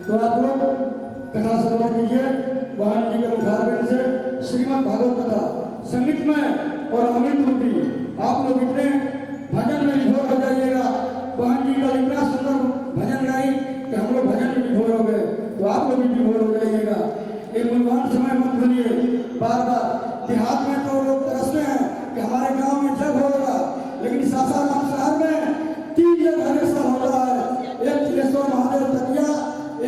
तो आप लोग कथा श्रवण कीजिए। वाहन जी के मुखारबिंद से श्रीमद् भागवत कथा संगीत में और अमृत रूपी आप लोग इतने भजन में विभोर हो जाइएगा। वाहन जी का इतना सुंदर भजन गाई कि हम लोग भजन में विभोर हो गए, तो आप लोग भी विभोर हो जाइएगा। एक मूल्यवान समय मत भूलिए। बार बार देहात में तो लोग तरसते हैं कि हमारे गांव में जग होगा, लेकिन सासाराम शहर में 3 जग हमेशा होता है। एक तिलेश्वर महादेव तकिया,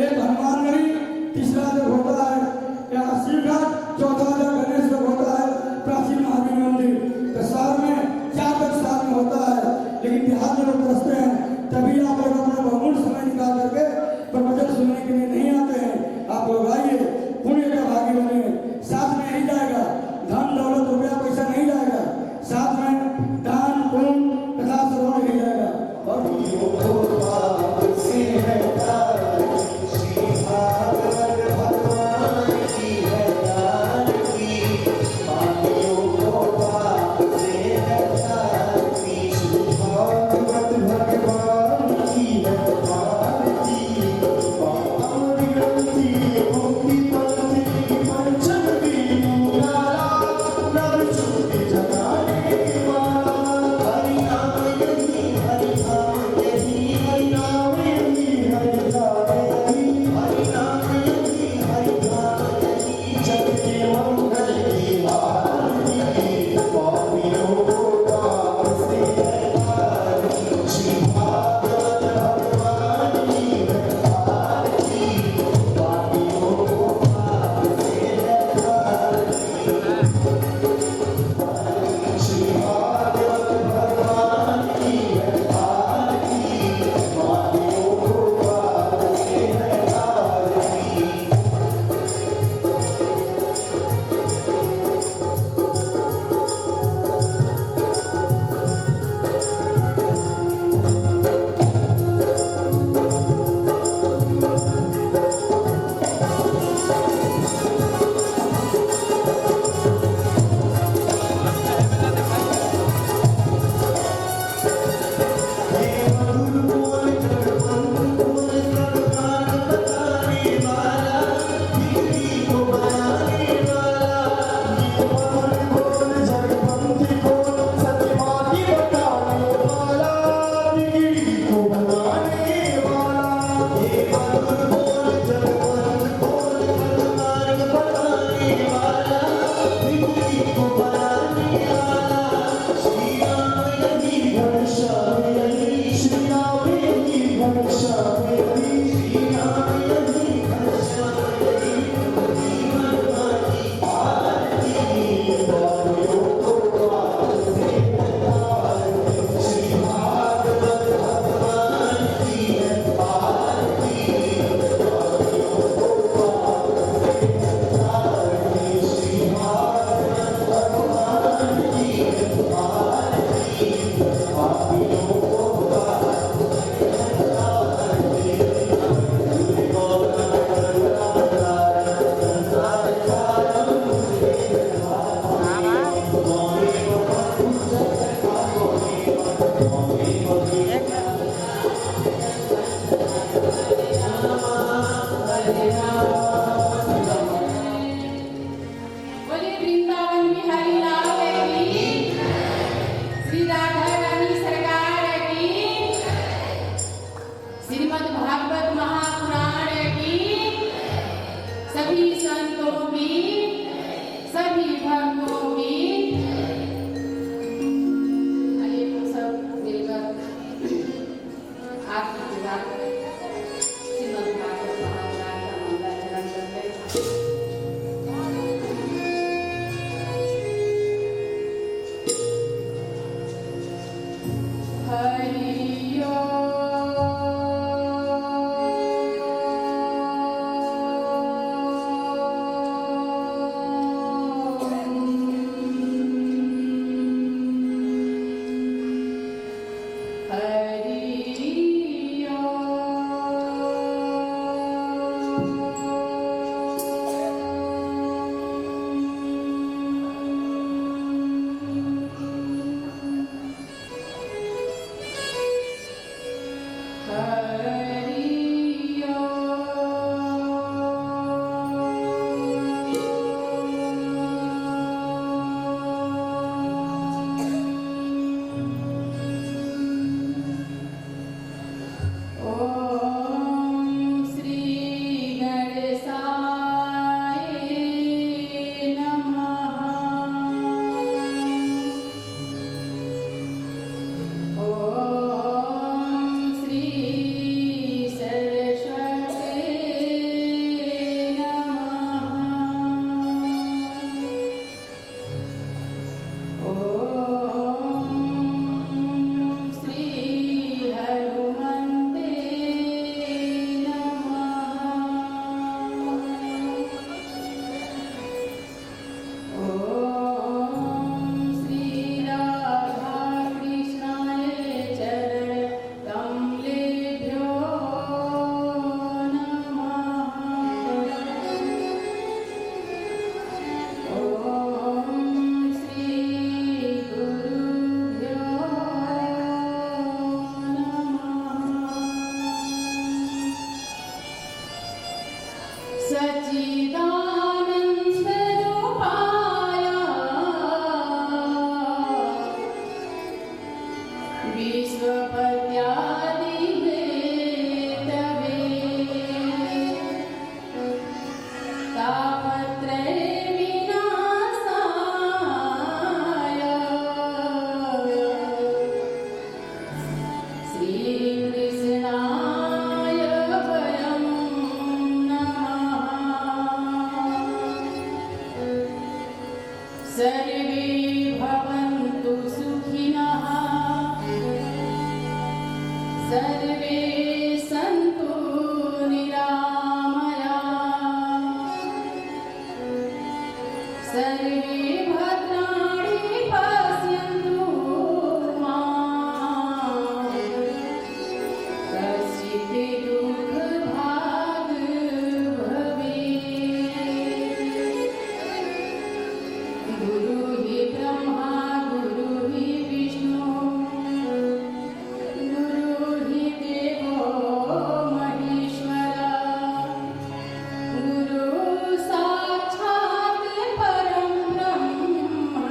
एक हनुमानगढ़ी, तीसरा जग होता है यहाँ शिवघाट, चौथा जग गणेश जग होता है प्राचीन महावीर मंदिर। तो शहर में 4 जग शहर में होता है, लेकिन देहात में लोग तरसते हैं। तभी आप लोग अपना बहुमूल्य समय निकाल करके प्रवचन सुनने के लिए नहीं आते हैं। आप लोग आइए, पुण्य का भागी बनिए। साथ में नहीं जाएगा धन दौलत रुपया पैसा नहीं जाएगा, साथ में दान पुण्य कथा श्रवण नहीं जाएगा। और सच्चिदानन्दरूपाय विश्वपत्यादिहेतवे तापत्रयविनाशाय श्रीकृष्णाय वयं नमः। सर्वे भवन्तु सुखिनः सर्वे सन्तु निरामयाः सर्वे भद्राणि पश्यन्तु मा कश्चित् दुःखभाग् भवेत्। गुरुः ब्रह्मा गुरुः विष्णु गुरुः देवो महेश्वरः गुरुः साक्षात् परं ब्रह्म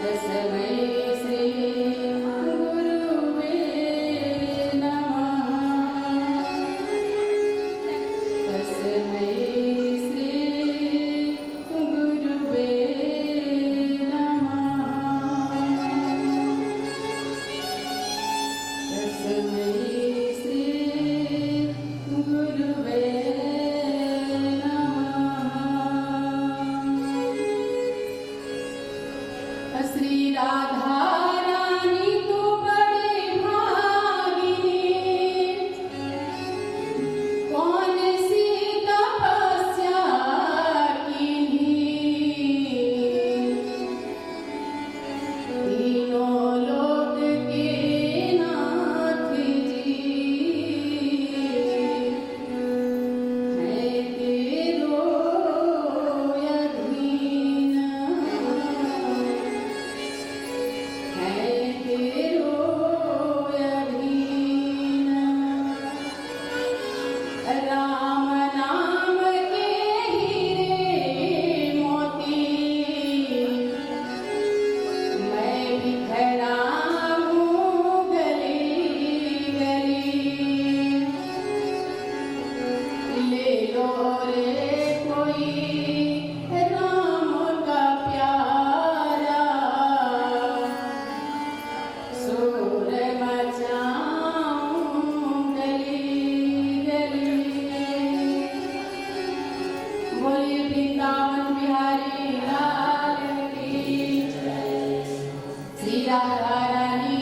तस्मै श्री गुरुवे नमः तस्मै श्री गुरुवे नमः तस्मै श्री गुरुवे नमः। श्री राधा रानी तो बड़े भागिनी कौन सी तपस्या कीन्ही तीनों लोक के नाथ जी है तेरो अधीन है तेरो अधीन। राम नाम के हीरे मोती मैं बिखरा हूँ गली गली ले लो रे कोई राम का प्यारा शोर मचाऊं गली गली। बोले वृंदावन बिहारी लाल की श्री राधा रानी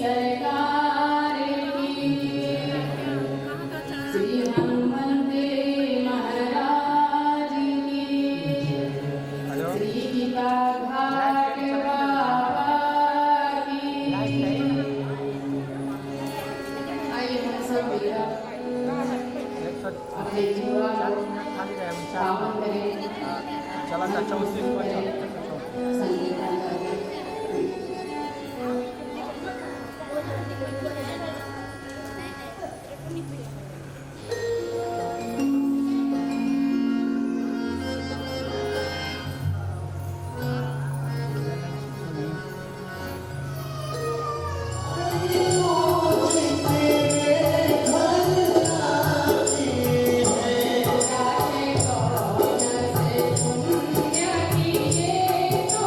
सरकार की श्री हनुमंत महाराज की श्री गीता घाट बाबा की। आइए हम सब मेरा अपने जीवन पावन करें संकीर्तन करें। राधे कौन से पुण्य किए तो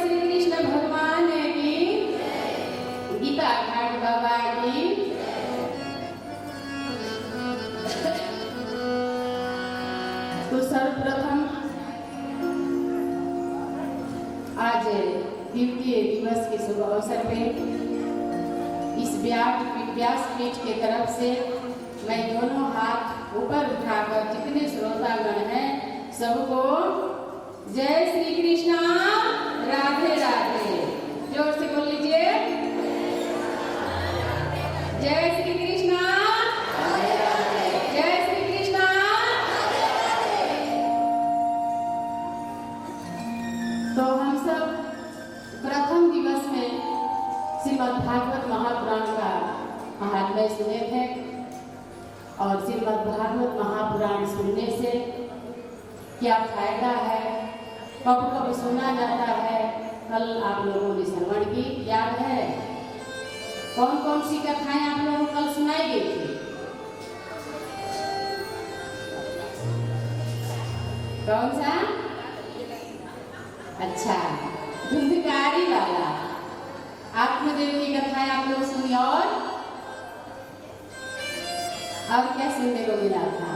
श्री कृष्ण भगवान की, गीता घाट बाबा की। तो सर्वप्रथम आज द्वितीय दिवस के शुभ अवसर पे इस व्यासपीठ के तरफ से मैं दोनों हाथ ऊपर उठाकर जितने श्रोतागण हैं सबको जय श्री कृष्णा, राधे राधे, जोर से बोल लीजिए, जय श्री कृष्णा, जय श्री कृष्णा। तो हम सब प्रथम दिवस में श्रीमद् भागवत महापुराण का महात्म्य सुने थे और श्रीमद् भागवत महापुराण सुनने से क्या फायदा है, कब कब सुना जाता है, कल आप लोगों ने श्रवण की, याद है? कौन कौन सी कथाएं आप लोगों को कल सुनाई गई थी? कौन सा? अच्छा, धुंधकारी वाला आत्मदेव की कथाएं आप लोग सुनी। और क्या सुनने को मिला था?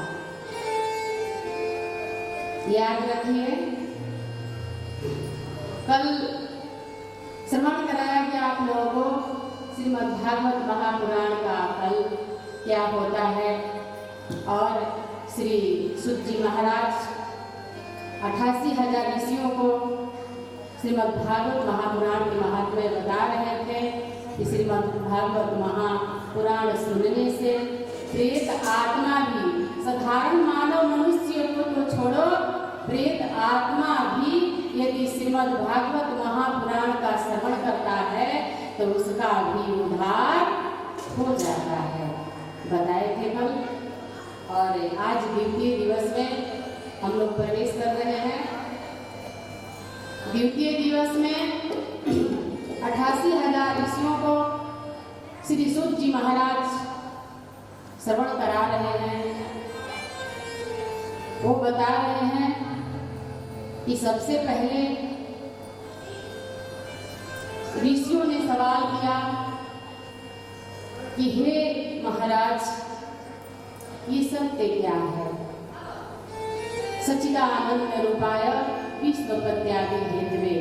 याद रखिए, कल श्रवण कराया गया आप लोगों को श्रीमद् भागवत महापुराण का फल क्या होता है और श्री सुत जी महाराज 88,000 ऋषियों को श्रीमद् भागवत महापुराण के महात्म्य बता रहे थे कि श्रीमद् भागवत महापुराण सुनने से प्रेत आत्मा भी, साधारण मानव मनुष्य को तो छोड़ो, प्रेत आत्मा भी यदि श्रीमद् भागवत महापुराण का श्रवण करता है तो उसका भी उद्धार हो जाता है, बताए थे कल। और आज द्वितीय दिवस में हम लोग प्रवेश कर रहे हैं। द्वितीय दिवस में 88,000 ऋषियों को श्री सुत जी महाराज श्रवण करा रहे हैं। वो बता रहे हैं कि सबसे पहले ऋषियों ने सवाल किया कि हे महाराज, ये सत्य क्या है? सच्चिदानंद रूपाय विश्वपत्यादि हेतवे,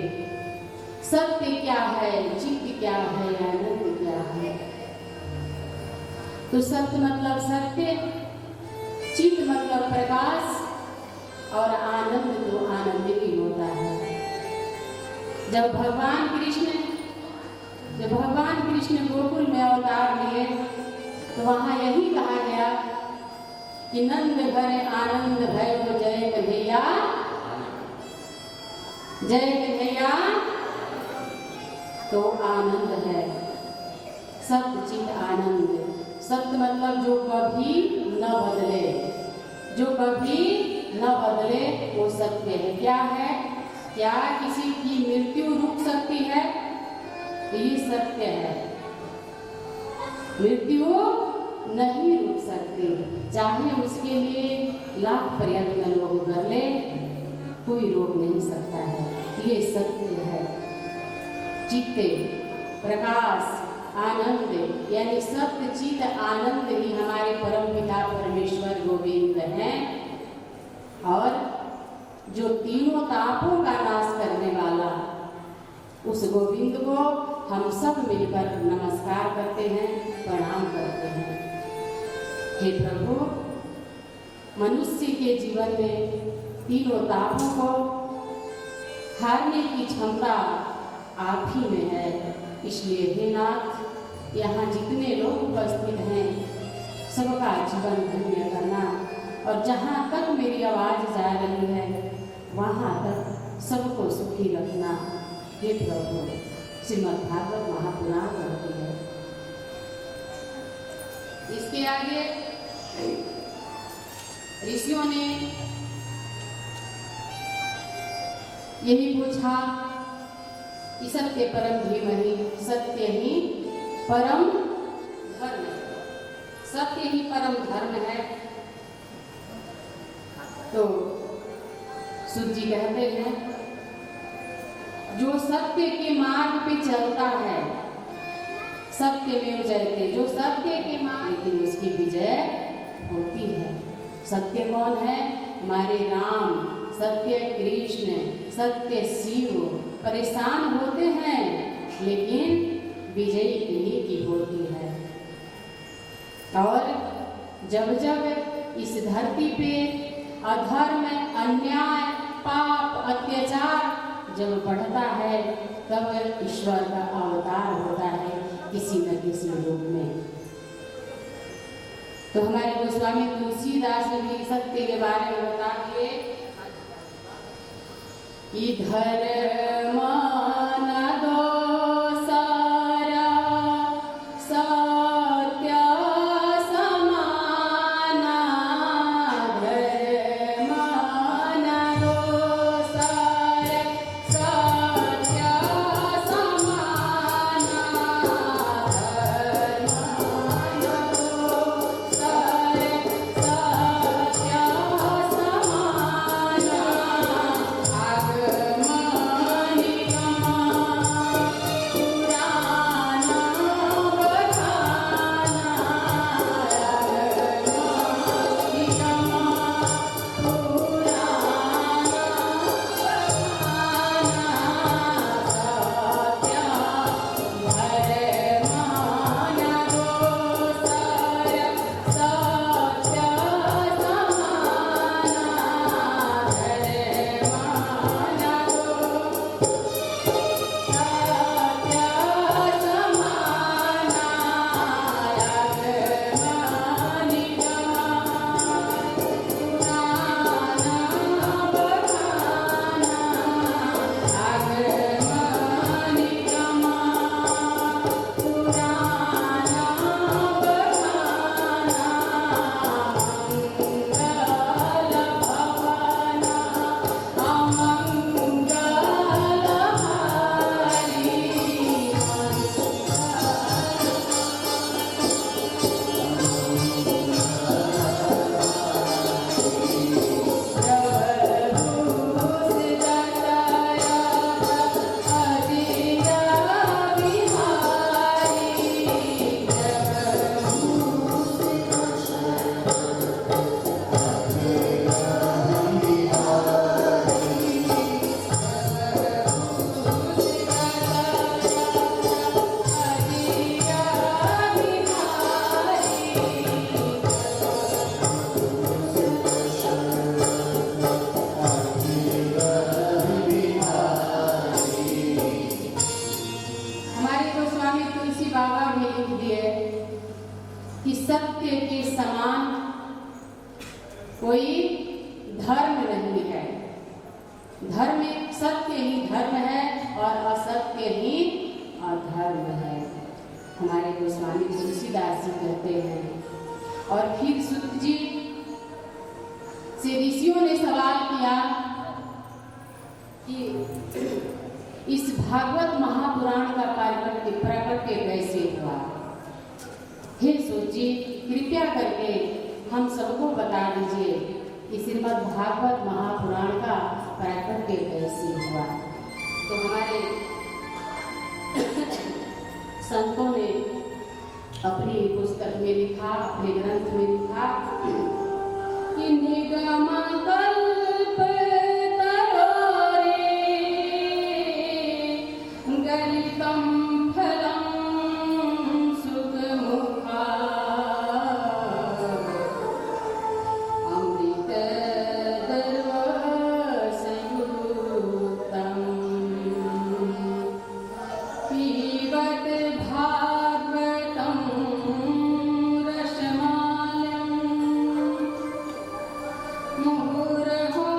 सत्य क्या है, चित्त क्या है, आनंद क्या है? तो सत्य मतलब सत्य, चित्त मतलब प्रकाश और आनंद तो आनंद ही होता है। जब भगवान कृष्ण गोकुल में अवतार लिए तो वहाँ यही कहा गया कि नंद भरे आनंद भयो जय कन्हैया, जय कन्हैया। तो आनंद है, सत्य चित्त आनंद। सत्य मतलब जो कभी न बदले, जो कभी न बदले वो सत्य है। क्या है? क्या किसी की मृत्यु रुक सकती है? ये सत्य है, मृत्यु नहीं रुक सकती, चाहे उसके लिए लाख प्रयत्न लोग कर ले, कोई रोक नहीं सकता है। ये सत्य है। चित्ते प्रकाश आनंद, यानी सत्य चित्त आनंद ही हमारे परम पिता परमेश्वर गोविंद हैं। और जो तीनों तापों का नाश करने वाला उस गोविंद को हम सब मिलकर नमस्कार करते हैं, प्रणाम करते हैं। हे प्रभु, मनुष्य के जीवन में तीनों तापों को हारने की क्षमता आप ही में है। इसलिए हे नाथ, यहाँ जितने लोग उपस्थित हैं सबका जीवन धन्य करना, और जहाँ तक मेरी आवाज़ जा रही है वहाँ तक सबको सुखी रखना। हे प्रभु, श्रीमद् भागवत महापुराण कहती है। इसके आगे ऋषियों ने यही पूछा कि सत्य परम धीमहि, सत्य ही परम धर्म है, सत्य ही परम धर्म है। तो सूत जी कहते हैं जो सत्य के मार्ग पे चलता है, सत्य में जयते, जो सत्य के मार्ग, लेकिन उसकी विजय होती है। सत्य कौन है? हमारे राम, सत्य कृष्ण, सत्य शिव परेशान होते हैं, लेकिन विजयी इन्हीं की होती है। और जब जब इस धरती पे अधर्म, अन्याय, पाप, अत्याचार जब बढ़ता है, तब ईश्वर का अवतार होता है किसी न किसी रूप में। तो हमारे गोस्वामी तुलसीदास ने भी सत्य के बारे में बता दिए, इधर मान दो कोई धर्म नहीं है। धर्म सत्य ही धर्म है और असत्य ही अधर्म है। हमारे गोस्वामी तुलसीदास जी कहते हैं। और फिर सूत जी से ऋषियों ने सवाल किया कि इस भागवत महापुराण का प्राकट्य कैसे हुआ। हे सूत जी, कृपया करके हम सबको बता दीजिए कि श्रीमद् भागवत महापुराण का प्राकट्य कैसे हुआ। तो हमारे संतों ने अपनी पुस्तक में लिखा, अपने ग्रंथ में लिखा कि निगम कल्प तरोरे गलितम फलम सुगमुखा अमृत दर्वसयुक्तम पीबत भागवतम रसमालयम मुहुर्हो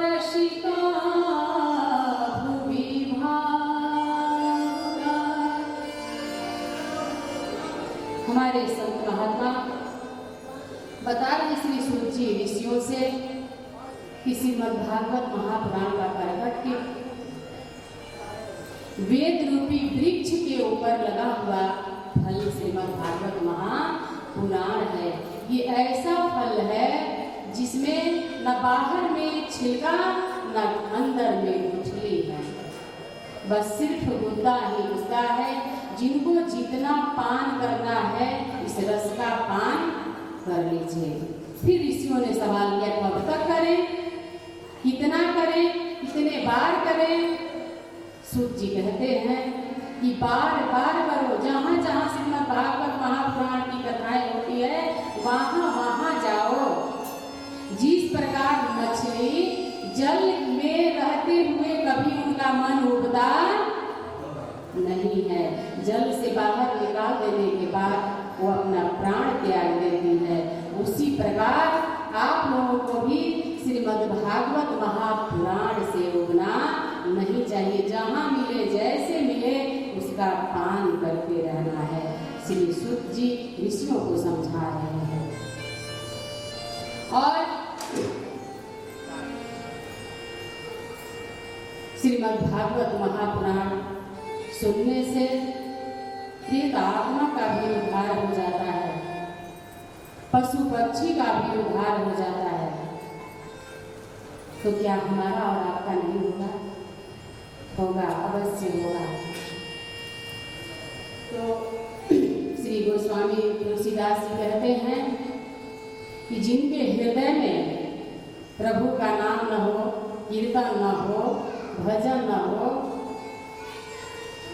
रसिका भुवि भावुका। हमारे संत महात्मा बता रहे श्री सूत जी ऋषियों से कि श्रीमद् भागवत महापुराण का प्राकट्य वेद रूपी वृक्ष के ऊपर लगा हुआ फल श्रीमद् भागवत महापुराण है। ये ऐसा फल है जिसमें न बाहर में छिलका न अंदर में गुठली है। बस सिर्फ मुद्दा ही मुद्दा है। जिनको जितना पान करना है इस रस का पान कर लीजिए। फिर ऋषियों ने सवाल किया, कब तक करें, कितना करें, कितने बार करें? सूत जी कहते हैं कि बार बार करो। जहाँ जहाँ श्रीमद् भागवत महापुराण की कथाएं होती है वहाँ वहाँ जाओ। जिस प्रकार मछली जल में रहते हुए कभी उनका मन उबता नहीं है, जल से बाहर निकाल देने के बाद वो अपना प्राण त्याग देती है, उसी प्रकार आप लोगों को भी श्रीमद् भागवत महापुराण से उबना नहीं चाहिए। जहाँ मिले जैसे मिले उसका पान करते रहना है। श्री सूत जी ऋषियों को समझा रहे हैं। और श्रीमद् भागवत महापुराण सुनने से प्रेत आत्मा का भी उद्धार हो जाता है, पशु पक्षी का भी उद्धार हो जाता है। तो क्या हमारा और आपका नहीं होगा? होगा, अवश्य होगा। तो श्री गोस्वामी तुलसीदास जी कहते हैं कि जिनके हृदय में प्रभु का नाम न हो, कीर्तन न हो, भजन न हो,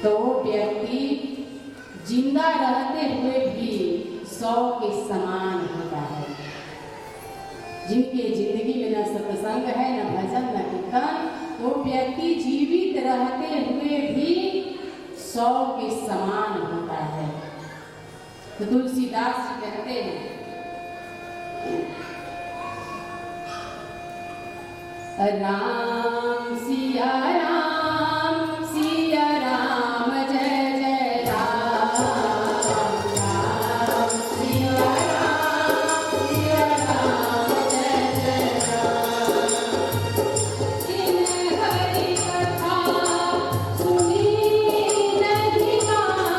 तो वो व्यक्ति जिंदा रहते हुए भी 100 के समान होता है। जिनके जिंदगी में न सत्संग है, न भजन, न कीर्तन, तो व्यक्ति जीवित रहते हुए भी 100 के समान होता है। तो तुलसीदास जी कहते हैं, राम सिया राम, सिया राम, जय जय राम, राम सिया राम, सिया राम, जय जय राम। जिन हरि कथा सुनी नहीं माना,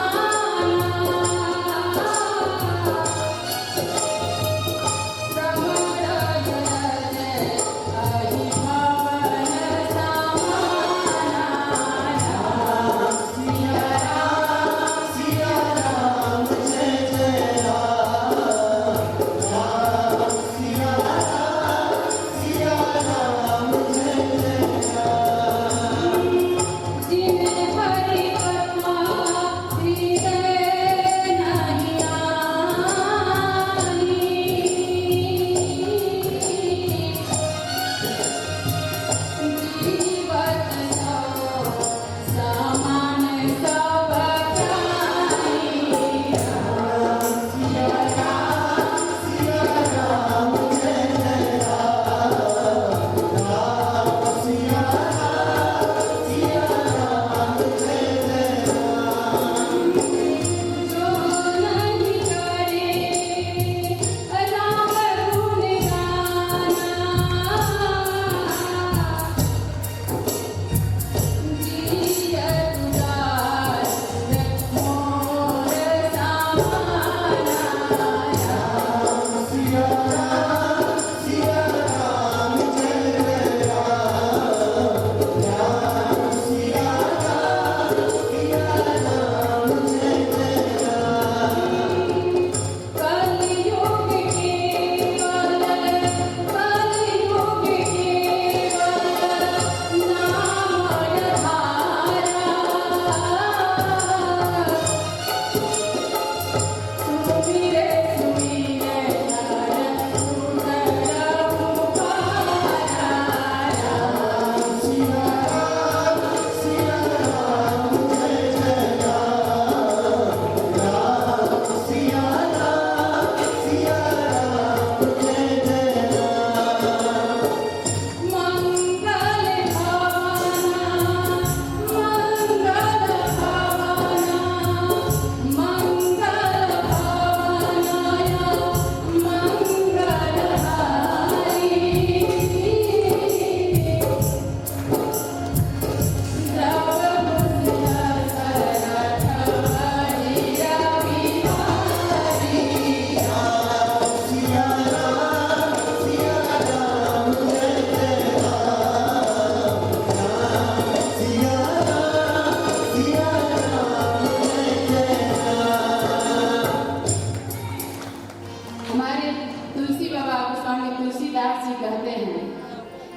हमारे तुलसी बाबा स्वामी तुलसीदास जी कहते हैं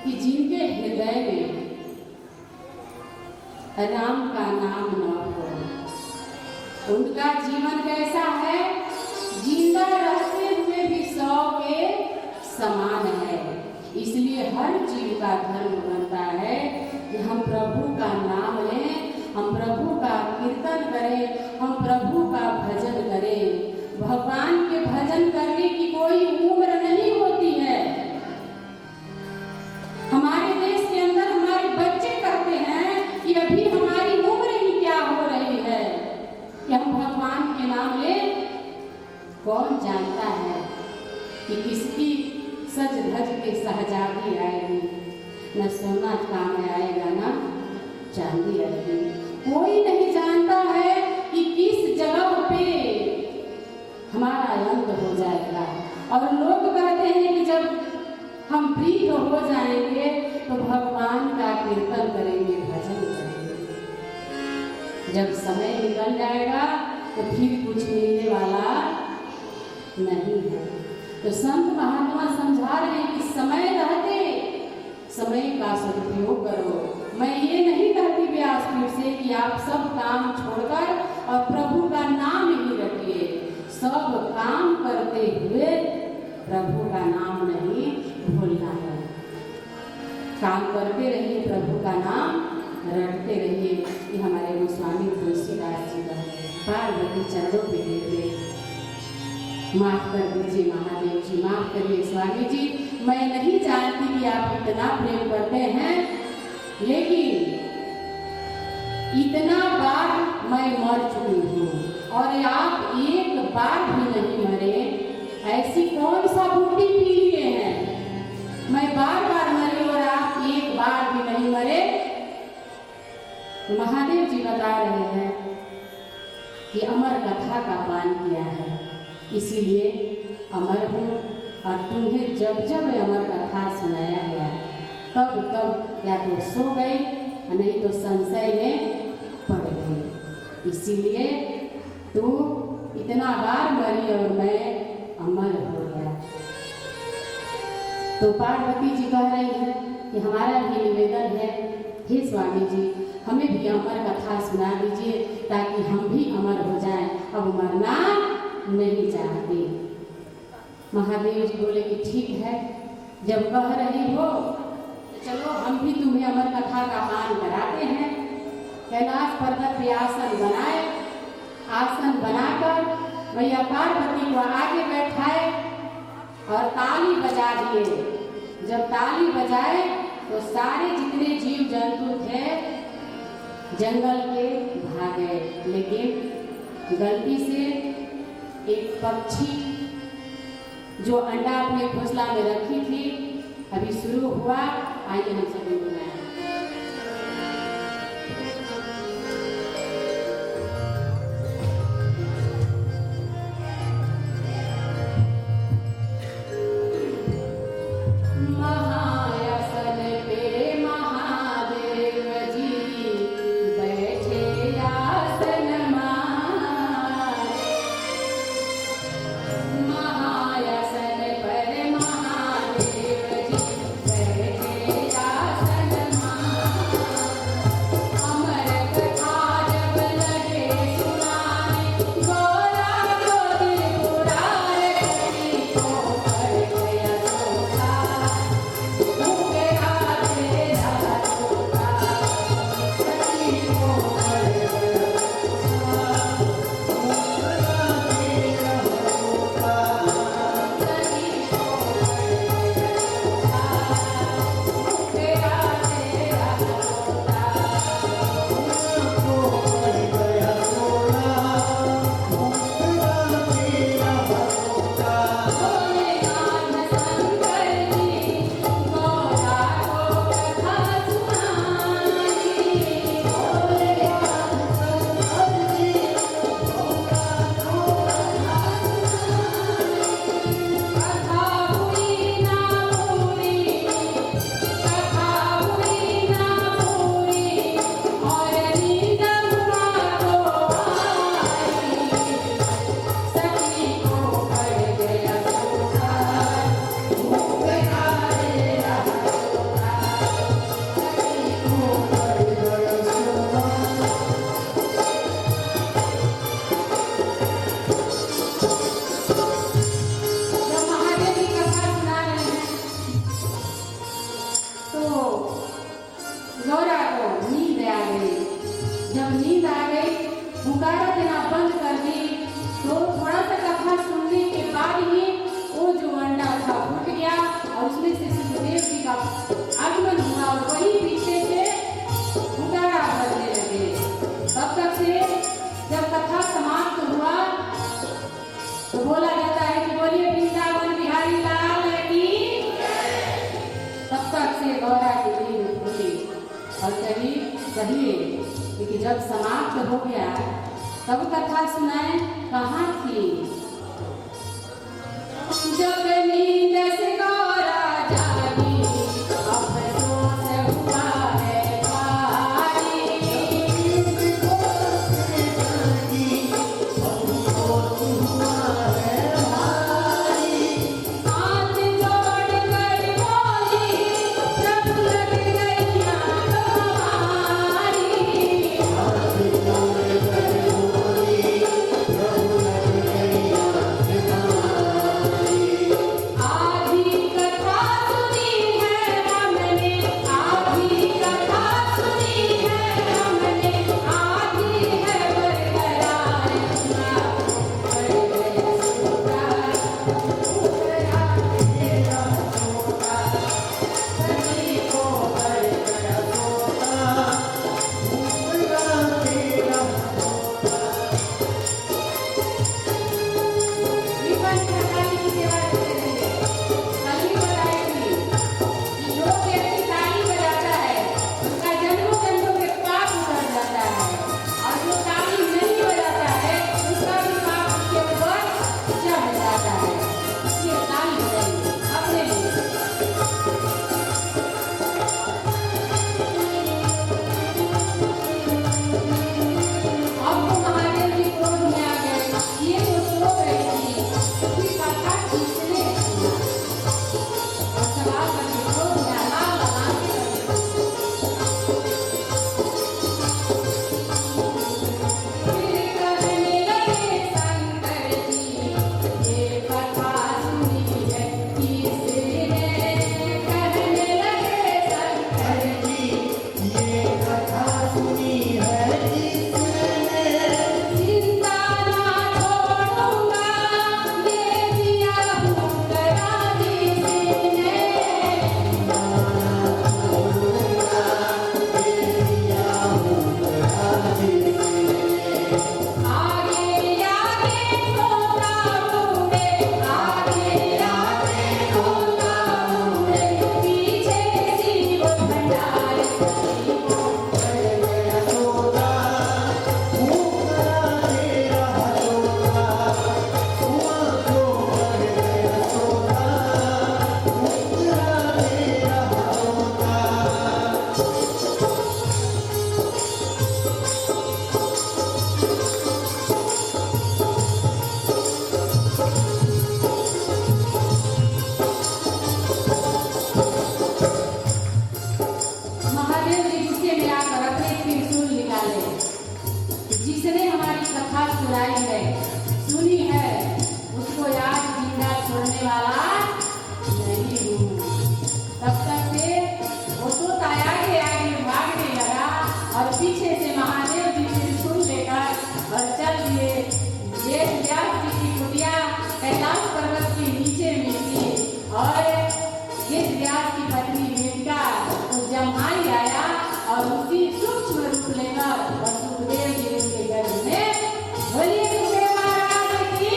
कि जिनके हृदय में राम का नाम न हो उनका जीवन कैसा है, जिंदा रहते हुए भी 100 के समान है। इसलिए हर जीव का धर्म बनता है कि हम प्रभु का नाम लें, हम प्रभु का कीर्तन करें, हम प्रभु का भजन करें। भगवान के भजन करने की कोई उम्र नहीं होती है। हमारे देश के अंदर हमारे बच्चे कहते हैं कि अभी हमारी उम्र ही क्या हो रही है कि हम भगवान के नाम लें। कौन जानता है कि किसकी सज धज के शहजादी आएगी, न सोना काम आएगा न चांदी आएगी। कोई नहीं जानता है कि किस जगह पे हमारा अंत हो जाएगा। और लोग कहते हैं कि जब हम वृद्ध हो जाएंगे तो भगवान का कीर्तन करेंगे, भजन करेंगे। जब समय निकल जाएगा तो फिर कुछ मिलने वाला नहीं है। तो संत महात्मा समझा रहे हैं कि समय रहते समय का सदुपयोग करो। मैं ये नहीं कहती व्यासपीठ से कि आप सब काम छोड़कर और प्रभु का नाम ही रखिए। सब काम करते हुए प्रभु का नाम नहीं भूलना है। काम करते रहिए, प्रभु का नाम रटते रहिए। ये हमारे गोस्वामी तुलसीदास जी का पार्वती चरणों पे गिर गए। माफ कर दीजिए महादेव जी, माफ करिए स्वामी जी। मैं नहीं जानती कि आप इतना प्रेम करते हैं, लेकिन इतना बार मैं मर चुकी हूँ और आप एक बार भी नहीं मरे। ऐसी कौन सा बूटी पी लिए हैं? मैं बार बार मरी और आप एक बार भी नहीं मरे। महादेव जी बता रहे हैं कि अमर कथा का पान किया है, इसीलिए अमर हूँ। और तुम्हें जब जब अमर कथा सुनाया गया तब तब या तो सो गई नहीं तो संशय में पड़ गई। इसीलिए तू इतना बार मरी और मैं अमर हो गया। तो पार्वती जी कह रही है कि हमारा भी निवेदन है, हे स्वामी जी हमें भी अमर कथा सुना दीजिए ताकि हम भी अमर हो जाएं। अब मरना नहीं चाहते। महादेव जी बोले कि ठीक है, जब कह रही हो तो चलो हम भी तुम्हें अमर कथा का पान कराते हैं। कैलाश पर्वत पे आसन बनाए, आसन बनाकर मैया पार्वती को आगे बैठाए और ताली बजा दिए। जब ताली बजाए तो सारे जितने जीव जंतु थे जंगल के भागे, लेकिन गलती से एक पक्षी जो अंडा अपने घोंसला में रखी थी अभी शुरू हुआ। आइए हम सभी बुलाएं। आसन नींद आ गई, हुंकारा देना बंद कर दी, तो थोड़ा सा कथा सुनने के बाद ही वो जो अंडा था फूट गया और उसमें से सुखदेव जी का आगमन हुआ और वही पीछे से हुंकारा बजने लगे। तब तक से जब कथा समाप्त हुआ तो बोला जाता है कि बोलिए वृंदावन बिहारी लाल की। तब तक से गौरा की नींद खुली और कहिए कि जब समाप्त हो गया तब कथा सुनाए कहाँ थी। जब नींद से गौरा जागी अफसोस हुआ है भारी। हाथ जोड़ कर बोली प्रभु लग गई आँख हमारी। आधी कथा सुनी है हमने, आधी कथा सुनी है हमने, आधी है बरकरार सुना। बढ़ गया सोता उतरा तेरा सोता, सभी को बढ़ गया सोता उतरा तेरा सोता। विपन प्रकार की सेवा करते रहिए। कल भी बताई थी कि जो व्यक्ति ताली बजाता है उसका जन्मों जन्मों के पाप उतर जाता है, और जो ताली नहीं बजाता है उसका भी पाप उसके ऊपर चढ़ जाता है। इसलिए ताली बजाइए अपने लिए। अब तो महादेव जी क्रोध में आ गए, ये तो सो गई थी, उसकी कथा किसने सुना? और सवाल करके क्रोध में आग लगाते रहे। फिर कहने लगे शंकर जी, ये कथा सुनी है किसने? कहने लगे शंकर जी, ये कथा सुनी है जिसने चिंता ना छोड़ूंगा, ये दिया हुंकारा जिसने। आगे आगे होता उड़े, आगे आगे होता उड़े, पीछे शिव भंडार सभी को बढ़ गया सोता। मुकरा तेरा सोता हुआ तो बढ़ गया सोता मुकरा तेरा सोता। महादेव जी गुस्से में आकर अपने त्रिशूल निकाले। जिसने हमारी कथा सुनाई है, सुनी है, उसको आज जिंदा छोड़ने वाला नहीं हूँ। तब तक से वो तो आगे आगे भागने लगा और पीछे से महादेव जी त्रिशूल लेकर और चल दिए। ये व्यास जी की कुटिया कैलाश पर्वत के नीचे में थी और ये व्यास की पत्नी मेनका तो जम्हाई आया और उसी सूक्ष्म रूप लेकर और सुखदेव जी उनके गर्भ में। बोलिए सुखदेव महाराज की।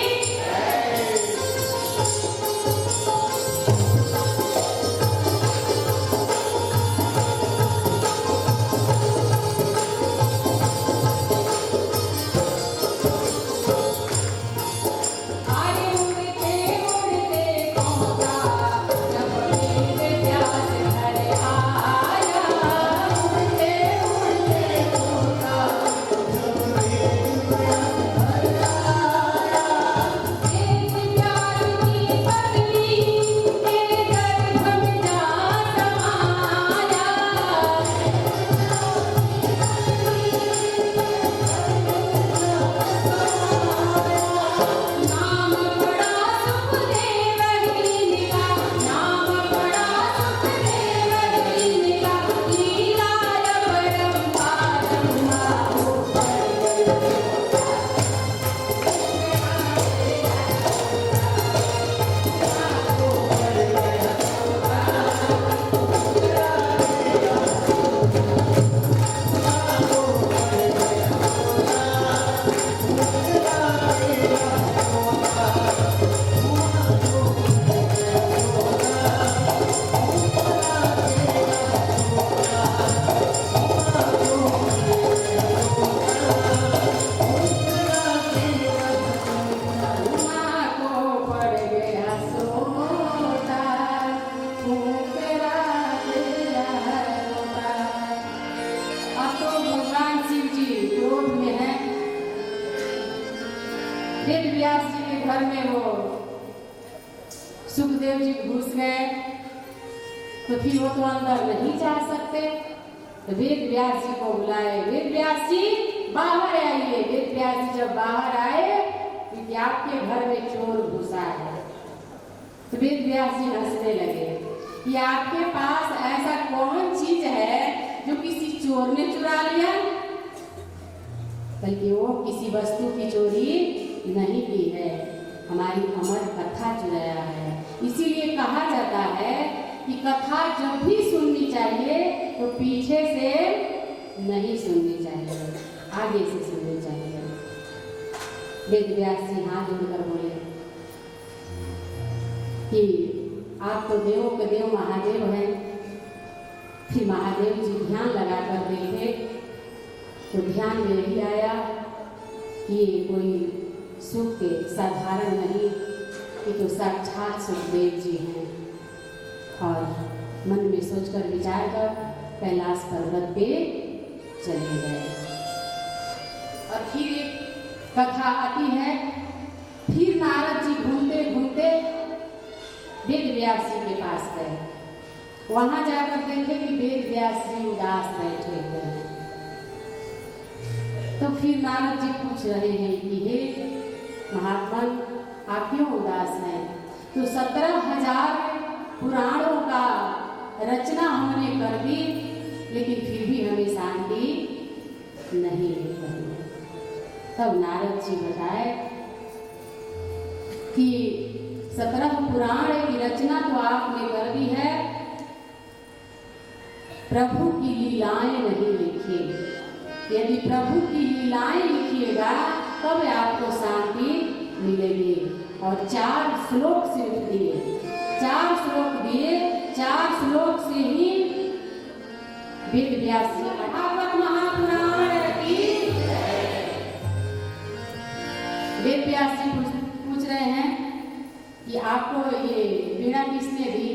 वेद व्यास जी के घर में वो सुखदेव जी घुस गए, तो फिर वो तो अंदर नहीं जा सकते, तो वेद व्यास जी को बुलाए, वेद व्यास जी बाहर आइए। वेद व्यास जी जब बाहर आए कि आपके घर में चोर घुसा है, तो वेद व्यास जी हंसने लगे कि आपके पास ऐसा कौन चीज है जो किसी चोर ने चुरा लिया, बल्कि वो किसी वस्तु की चोरी नहीं की है, हमारी अमर कथा चुराया है। इसीलिए कहा जाता है कि कथा जब भी सुननी चाहिए तो पीछे से नहीं सुननी चाहिए, आगे से सुननी चाहिए। वेद व्यास जी हाथ जोड़कर बोले कि आप तो देवों के देव महादेव हैं। फिर महादेव जी ध्यान लगाकर देखे तो ध्यान में यही आया कि ये कोई सुख के साधारण नहीं, ये तो साक्षात सुखदेव जी हैं। और मन में सोचकर विचार कर कैलाश पर्वत पे चले गए। और फिर एक कथा आती है, फिर नारद जी घूमते घूमते वेद व्यास जी के पास गए। वहां जाकर देखे कि वेद व्यास जी उदास बैठे हुए हैं। तो फिर नारद जी पूछ रहे हैं कि हे महात्मा, आप क्यों उदास हैं? तो 17,000 पुराणों का रचना हमने कर दी, लेकिन फिर भी हमें शांति नहीं मिल रही। तब नारद जी बताए कि 17 पुराण की रचना तो आपने कर दी है, प्रभु की लीलाएं नहीं लिखी। यदि प्रभु की लीलाएं लिखिएगा तब आपको शांति मिलेगी। और 4 श्लोक सिर्फ दिए, 4 श्लोक दिए, 4 श्लोक से ही वेद व्यास जी भागवत महापुराण की। वेद व्यास जी पूछ रहे हैं कि आपको ये वीणा किसने दी?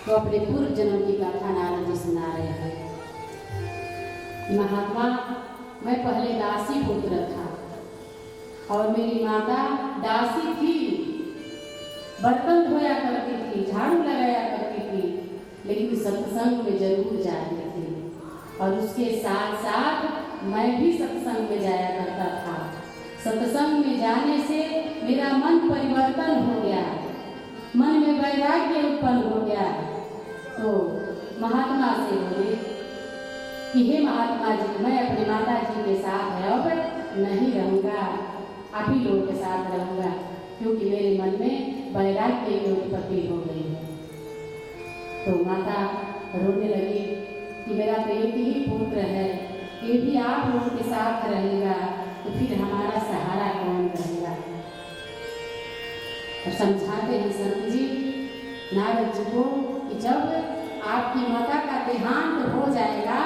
तो अपने पूर्व जन्म की गाथा नारद जी सुना रहे हैं। महात्मा, मैं पहले दासी पुत्र था और मेरी माता दासी थी, बर्तन धोया करती थी, झाड़ू लगाया करती थी, लेकिन सत्संग में जरूर जाती थी। और उसके साथ साथ मैं भी सत्संग में जाया करता था। सत्संग में जाने से मेरा मन परिवर्तन हो गया, मन में वैराग्य उत्पन्न हो गया। तो महात्मा से बोले कि हे महात्मा जी, मैं अपनी माता जी के साथ अब नहीं रहूँगा, आप ही लोगों के साथ रहूँगा, क्योंकि मेरे मन में वैराग्य की उत्पत्ति हो गई है। तो माता रोने लगी कि मेरा तो एक ही पुत्र है, ये भी आप लोगों के साथ रहेगा, तो फिर हमारा सहारा कौन रहेगा? और समझाते हैं संत जी नारद जी को कि जब आपकी माता का देहांत हो जाएगा,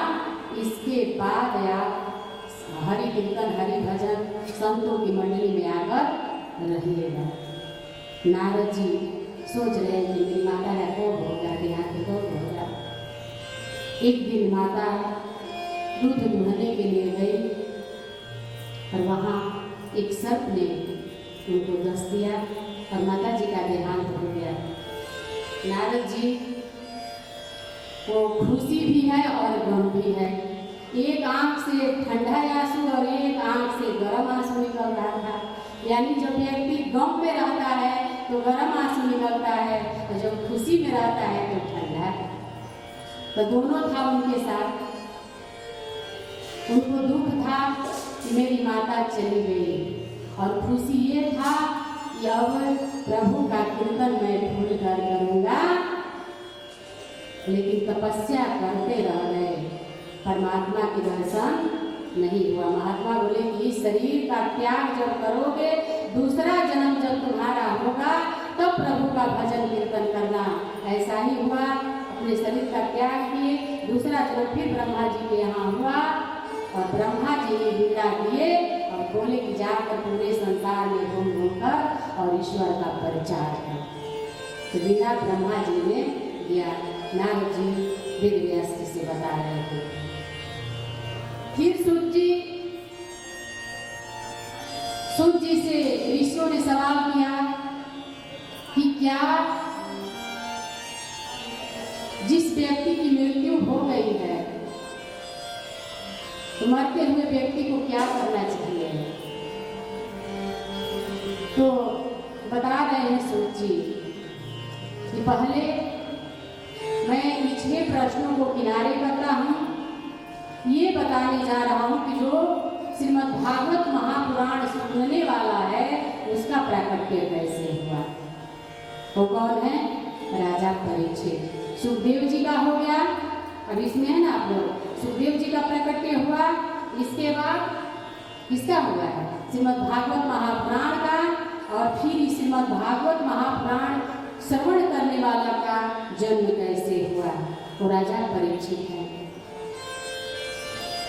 इसके बाद आप हरि कीर्तन हरि भजन संतों की मंडली में आकर रहिएगा। नारद जी सोच रहे हैं कि मेरी माता का कौन होगा, देहांत कौन होगा। एक दिन माता दूध दुहने के लिए गई और वहाँ एक सर्प ने उनको डस दिया और माता जी का देहांत हो गया। नारद जी को खुशी भी है और गम भी है। एक आंख से ठंडा आंसू और एक आंख से गर्म आंसू निकल रहा था। यानी जब व्यक्ति गम में रहता है तो गर्म आंसू निकलता है, और जब खुशी में रहता है तो ठंडा। तो दोनों था उनके साथ। उनको दुख था कि मेरी माता चली गई, और खुशी ये था कि अब प्रभु का कीर्तन मैं भूल कर करूँगा। लेकिन तपस्या करते रह गए, परमात्मा के दर्शन नहीं हुआ। महात्मा बोले कि इस शरीर का त्याग जब करोगे, दूसरा जन्म जब तुम्हारा होगा, तब प्रभु का भजन कीर्तन करना। ऐसा ही हुआ, अपने शरीर का त्याग किए, दूसरा जन्म फिर ब्रह्मा जी के यहाँ हुआ, और ब्रह्मा जी ने वीणा दिए और बोले कि जाकर पूरे संसार में घूम घूम कर और ईश्वर का प्रचार कर। तो वीणा ब्रह्मा जी ने दिया। नारद जी वेद व्यास जी से बता रहे थे। फिर सूत सूत जी से ऋषियों ने सवाल किया कि क्या जिस व्यक्ति की मृत्यु हो गई है तो मरते हुए व्यक्ति को क्या करना चाहिए? तो बता रहे हैं सूत जी कि पहले मैं इन 6 प्रश्नों को किनारे करता हूँ, ये बताने जा रहा हूँ कि जो श्रीमद् भागवत महापुराण सुनने वाला है उसका प्राकट्य कैसे हुआ। वो कौन है? राजा परीक्षित। सुखदेव जी का हो गया, अब इसमें है ना आप लोग, सुखदेव जी का प्राकट्य हुआ। इसके बाद किसका हुआ है? श्रीमद् भागवत महापुराण का। और फिर श्रीमद् भागवत महापुराण श्रवण करने वाला का जन्म कैसे हुआ, वो राजा परीक्षित है।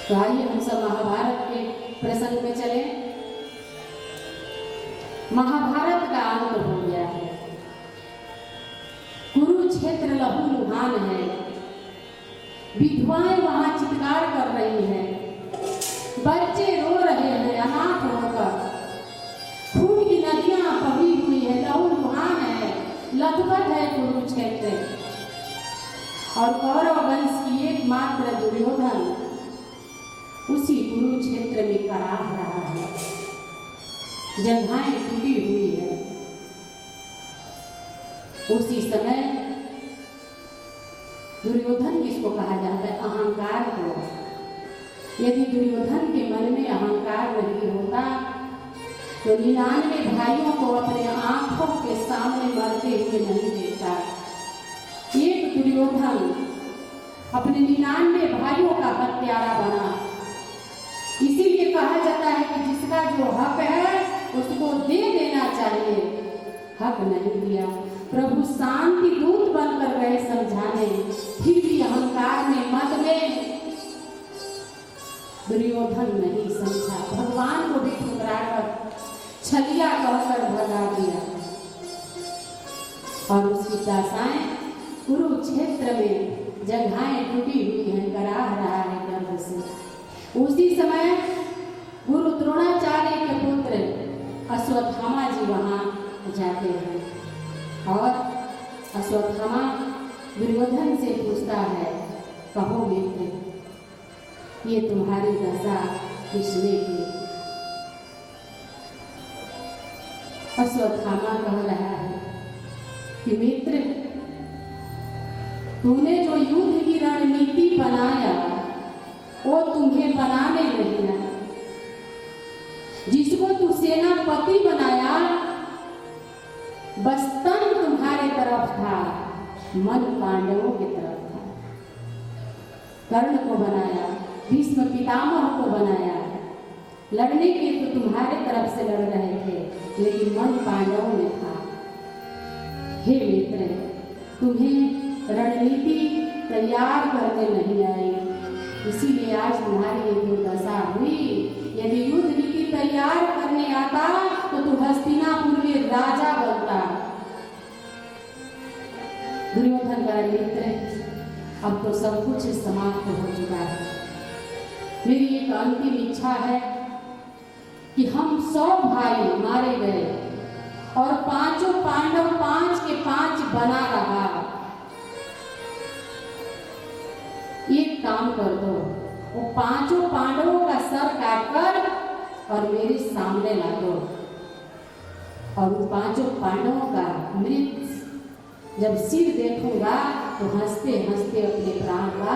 तो आइए हम सब महाभारत के प्रसंग में चले। महाभारत का अंत हो गया है, कुरुक्षेत्र लहूलुहान है, विधवाएं वहां चित्कार कर रही हैं, बच्चे रो रहे हैं अनाथ होकर, खून की नदियां बही हुई है, लहूलुहान है, लथपथ है कुरुक्षेत्र। और कौरव वंश की एकमात्र दुर्योधन उसी कुरुक्षेत्र में कराह रहा है, जगहें टूटी हुई है। उसी समय दुर्योधन किसको कहा जाता है? अहंकार को। यदि दुर्योधन के मन में अहंकार नहीं होता तो 99 भाइयों को अपने आंखों के सामने मरते हुए नहीं देखता। एक दुर्योधन अपने 99 भाइयों का हत्यारा बना। इसीलिए कहा जाता है कि जिसका जो हक है उसको दे देना चाहिए, हक नहीं दिया। प्रभु शांति दूत बनकर गए समझाने, फिर भी अहंकार में मत में दुर्योधन नहीं समझा, भगवान को भी ठुकराकर छलिया कहकर भगा दिया। और उसकी दशाएं कुरुक्षेत्र में जगहें टूटी हुई हैं, कराह रहा है गर्भ से। उसी समय गुरु द्रोणाचार्य के पुत्र अश्वत्थामा जी वहां जाते हैं और अश्वत्थामा दुर्योधन से पूछता है, कहो मित्र, ये तुम्हारी दशा किसने की? अश्वत्थामा कह रहा है कि मित्र, तूने जो युद्ध की रणनीति बनाया वो तुम्हें बनाने नहीं आया। जिसको तू सेनापति बनाया बस तन तुम्हारे तरफ था, मन पांडवों की तरफ था। कर्ण को बनाया, भीष्म पितामह को बनाया, लड़ने के तो तुम्हारे तरफ से लड़ रहे थे, लेकिन मन पांडवों में था। हे मित्र, तुम्हें रणनीति तैयार करने नहीं आई, इसीलिए आज तुम्हारी ये दुर्दशा हुई। यदि युद्ध नीति तैयार करने आता तो तू हस्तिनापुर के राजा बनता। दुर्योधन का मित्र, अब तो सब कुछ समाप्त हो चुका है। मेरी एक अंतिम इच्छा है कि हम 100 भाई मारे गए और पांचों पांडव 5 के 5 बना रहा। एक काम कर दो, वो पांचों पांडवों का सर काटकर और मेरे सामने ला दो, और उन पांचों पांडवों का मृत जब सिर देखूंगा तो हंसते हंसते अपने प्राण का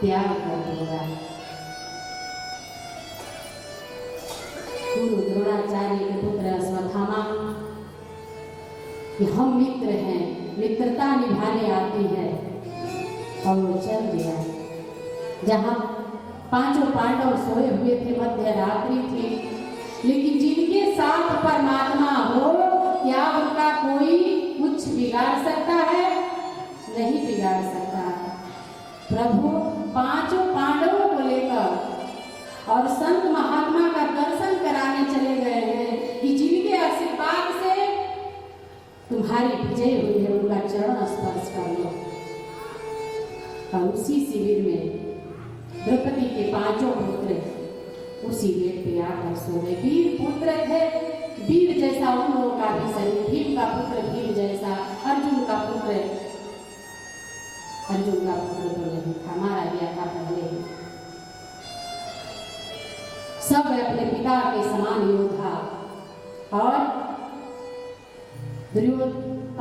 त्याग कर दूंगा। गुरु द्रोणाचार्य के पुत्र अश्वत्थामा कि हम मित्र हैं, मित्रता निभाने आती है, और वो चल गया। जहाँ पांचों पांडव सोए हुए थे, मध्य रात्रि थी, लेकिन जिनके साथ परमात्मा हो क्या उनका कोई कुछ बिगाड़ सकता है? नहीं बिगाड़ सकता। प्रभु पांचों पांडवों को लेकर और संत महात्मा का दर्शन कराने चले गए हैं कि जिनके आशीर्वाद से तुम्हारी विजय हुई है, उनका चरण स्पर्श कर लो। और उसी शिविर में द्रौपदी के पांचों पुत्र उसी उसी बेड पे आकर सो गए। वीर पुत्र थे, वीर जैसा उन लोगों का भी शरीर, भीम का पुत्र भीम जैसा, अर्जुन का पुत्र तो नहीं था, मारा गया था पहले ही। सब अपने पिता के समान योद्धा, और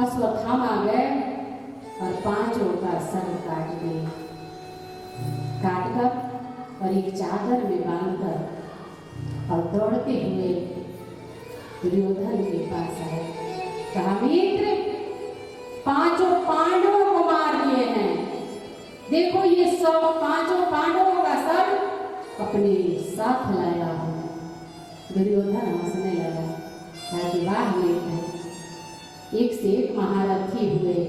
अश्वत्थामा गए और पांचों का सर काटकर और एक चादर में बांधकर और दौड़ते हुए दुर्योधन के पास आए। कहा, मित्र, पांचों पांडवों को मार दिए हैं, देखो ये सब पांचों पांडवों का सर अपने साथ लाया हूं। दुर्योधन हंसने लगा, ताकि वाह मित्र, एक से एक महारथी हुए,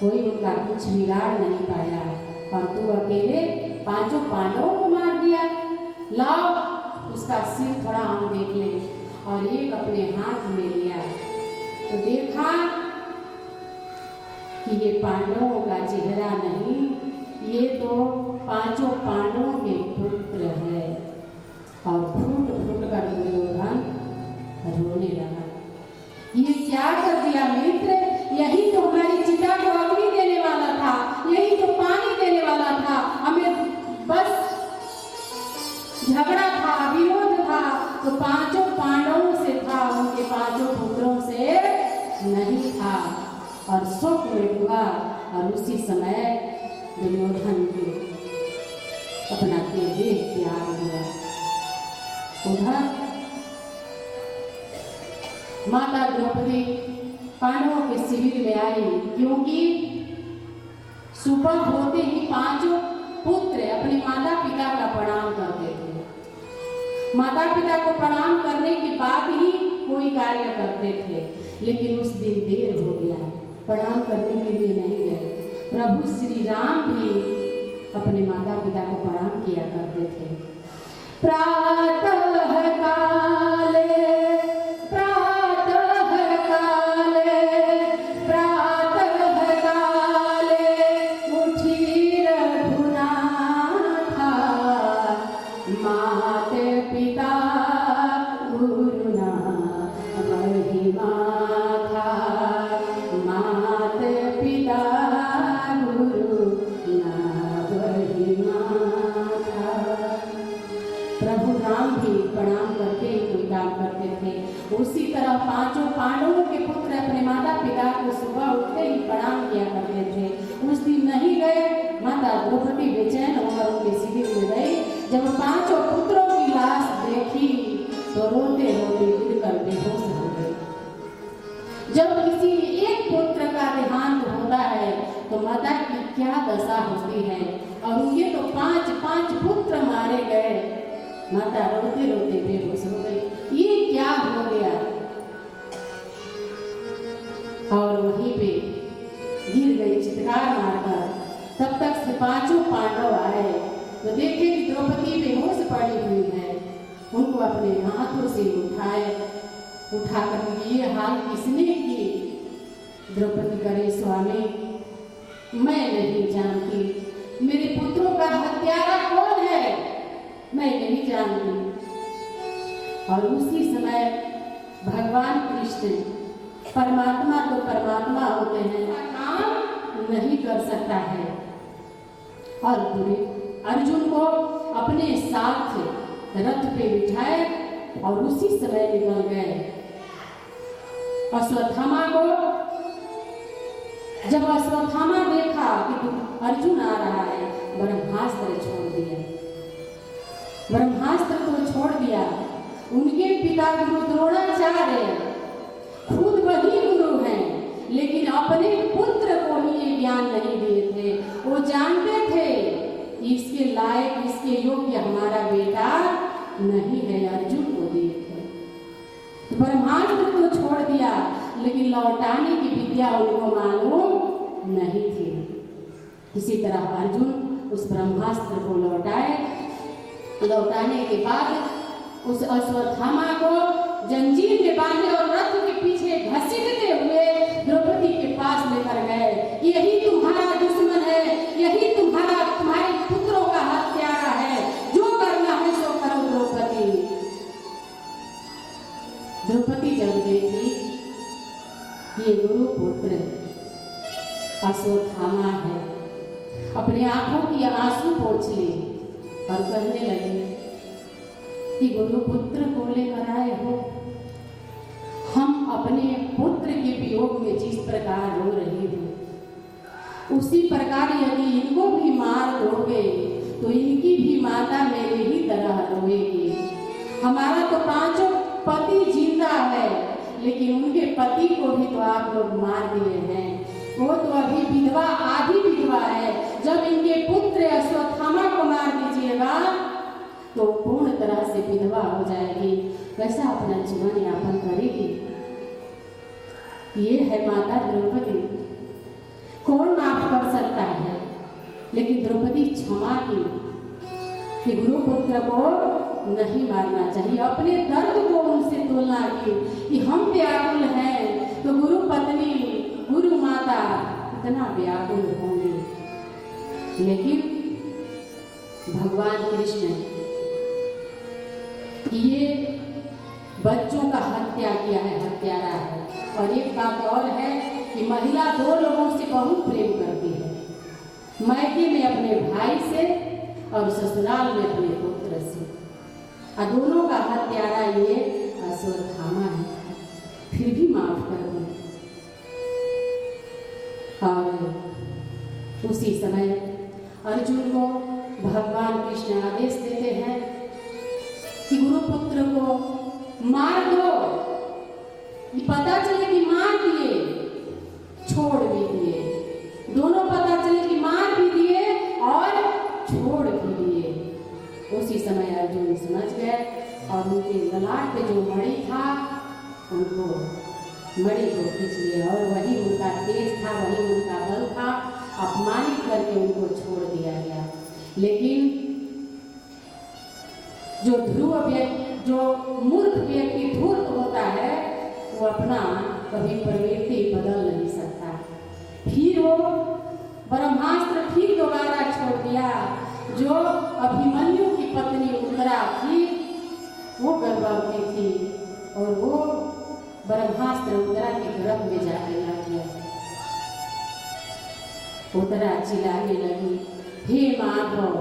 कोई उनका कुछ बिगाड़ नहीं पाया, और तू अकेले पांचों पांडवों को मार दिया। लाओ उसका सिर थोड़ा हम देख लें। और एक अपने हाथ में लिया तो देखा कि ये पांडवों का चेहरा नहीं, ये तो पांचों पांडवों के पुत्र है। और फूट फूट कर दुर्योधन रोने लगा। ये क्या कर दिया मित्र, यही तो हमारी चिता को अग्नि देने वाला था, यही तो पानी देने वाला था, हमें बस झगड़ा था, विरोध था तो पांचों पांडवों से था, उनके पांचों पुत्रों से नहीं था। और शोक में हुआ और उसी समय दुर्योधन को अपना देह त्याग दिया। उधर माता द्रौपदी पांडवों के शिविर में आई, क्योंकि सुबह होते ही पांचों पुत्र अपने माता पिता का प्रणाम करते थे। माता पिता को प्रणाम करने के बाद ही कोई कार्य करते थे, लेकिन उस दिन देर हो गया, प्रणाम करने के लिए नहीं गए। प्रभु श्री राम भी अपने माता पिता को प्रणाम किया करते थे। प्रातः काले उसी तरह पांचों पांडवों के पुत्र अपने माता पिता को सुबह उठते ही प्रणाम किया करते थे। उस दिन नहीं गए। माता द्रौपदी बेचैन होकर उनके शिविर में गई। जब पांचों पुत्रों की लाश देखी तो रोते रोते गिरकर बेहोश हो गए। जब किसी एक पुत्र का देहांत होता है तो माता की क्या दशा होती है, और उनके तो पांच पुत्र मारे गए। माता रोते रोते बेहोश हो गई। ये क्या हो गया? और वहीं पे गिर गई चित्कार मारकर। तब तक से पांचों पांडव आए तो देखे कि द्रौपदी बेहोश पड़ी हुई है। उनको अपने हाथों से उठाकर ये हाल किसने की? द्रौपदी करे, स्वामी मैं नहीं जानती, मेरे पुत्रों का हत्यारा कौन है मैं नहीं जानती। और उसी समय भगवान कृष्ण, परमात्मा तो परमात्मा होते हैं, काम नहीं कर सकता है। और अर्जुन को अपने साथ रथ पे बिठाए और उसी समय निकल गए। अश्वत्थामा को जब अश्वत्थामा देखा कि अर्जुन आ रहा है, ब्रह्मास्त्र छोड़ दिया। ब्रह्मास्त्र को छोड़ दिया। उनके पिता गुरु द्रोणाचार्य खुद वही गुरु हैं, लेकिन अपने पुत्र को ही ये ज्ञान नहीं दिए थे। वो जानते थे इसके लायक, इसके योग्य हमारा बेटा नहीं है, अर्जुन को दिए थे। तो ब्रह्मास्त्र को छोड़ दिया, लेकिन लौटाने की विद्या उनको मालूम नहीं थी। इसी तरह अर्जुन उस ब्रह्मास्त्र को लौटाने के बाद उस अश्वत्थामा को जंजीर में बांधे और रथ के पीछे घसीटते हुए द्रौपदी के पास लेकर गए। यही तुम्हारा दुश्मन है, यही तुम्हारे पुत्रों का हत्यारा है, जो करना है सो करो द्रौपदी। द्रौपदी जब देखी ये गुरु पुत्र अश्वत्थामा है, अपने आंखों की आंसू पोंछ लिए और कहने लगे कि गुरु पुत्र को लेकर आए हो, हम अपने पुत्र के वियोग में जिस प्रकार रो रहे हो उसी प्रकार यदि इनको भी मार दोगे तो इनकी भी माता मेरे ही तरह रोएगी। हमारा तो पांचों पति जिंदा है, लेकिन उनके पति को भी तो आप लोग मार दिए हैं। वो तो अभी विधवा, आधी विधवा है। जब इनके पुत्र अश्वत्थामा को मार दीजिएगा तो पूर्ण तरह से विधवा हो जाएगी, कैसा अपना जीवन यापन करेगी। ये है माता द्रौपदी। कौन माफ कर सकता है, लेकिन द्रौपदी क्षमा की कि गुरु पुत्र को नहीं मारना चाहिए। अपने दर्द को उनसे तुलना की कि हम व्याकुल हैं तो गुरु पत्नी, गुरु माता इतना व्याकुल होंगे। लेकिन भगवान कृष्ण ये बच्चों का हत्या किया है, हत्यारा है। और एक बात और है कि महिला दो लोगों से बहुत प्रेम करती है, मायके में अपने भाई से और ससुराल में अपने पुत्र से। और दोनों का हत्यारा ये अश्वत्थामा है, फिर भी माफ कर दी। और उसी समय अर्जुन को भगवान कृष्ण आदेश देते हैं कि गुरु पुत्र को मार दो। पता चले कि मार दिए, छोड़ भी दिए। दोनों पता चले कि मार भी दिए और छोड़ भी दिए। उसी समय अर्जुन समझ गए और उनके ललाट पे जो मणि था उनको मणि को खींच लिए और वही उनका तेज था, वही उनका बल था। अपमानित करके उनको छोड़ दिया गया। लेकिन जो ध्रुव व्यक्ति, जो मूर्ख व्यक्ति धूर्त होता है, वो अपना कभी प्रवृत्ति बदल नहीं सकता। फिर वो ब्रह्मास्त्र फिर दोबारा छोड़ दिया। जो अभिमन्यु की पत्नी उत्तरा थी वो गर्भवती थी और वो ब्रह्मास्त्र उत्तरा के गर्भ में जाके लग गया। उत्तरा चिल्लाने लगी, हे माधव,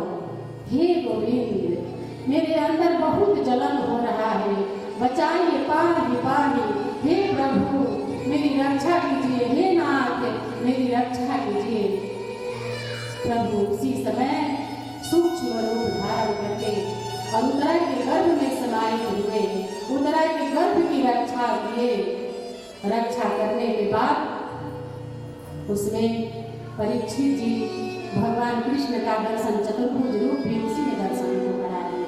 हे गोविंद, मेरे अंदर बहुत जलन हो रहा है, बचाइए, पानी पानी, हे प्रभु मेरी रक्षा कीजिए, हे नाथ मेरी रक्षा कीजिए। प्रभु उसी समय सूक्ष्म रूप धारण करके और उत्तरा के गर्भ में समाहित हुए, उत्तरा के गर्भ की रक्षा किए। रक्षा करने के बाद उसमें परीक्षित जी भगवान कृष्ण का दर्शन, चतुर्भुज रूप भी उसी में दर्शन को करा दिए।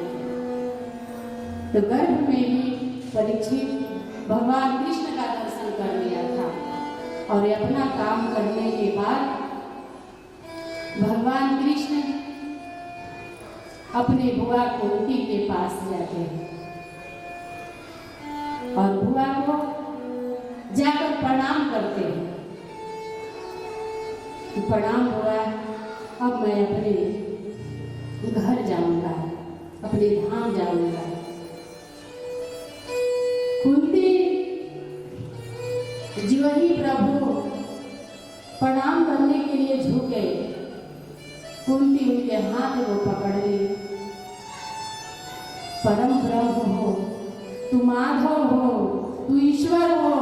तो गर्भ में ही परीक्षित भगवान कृष्ण का दर्शन कर लिया था। और अपना काम करने के बाद भगवान कृष्ण अपने बुआ कुंती के पास जाते हैं और बुआ को जाकर प्रणाम करते हैं। प्रणाम हुआ, अब मैं अपने घर जाऊंगा, अपने धाम जाऊंगा। कुंती जी वही प्रभु प्रणाम करने के लिए झुके। कुंती उनके हाथ को पकड़ ली। परम ब्रह्म हो, तू माधव हो, तू ईश्वर हो,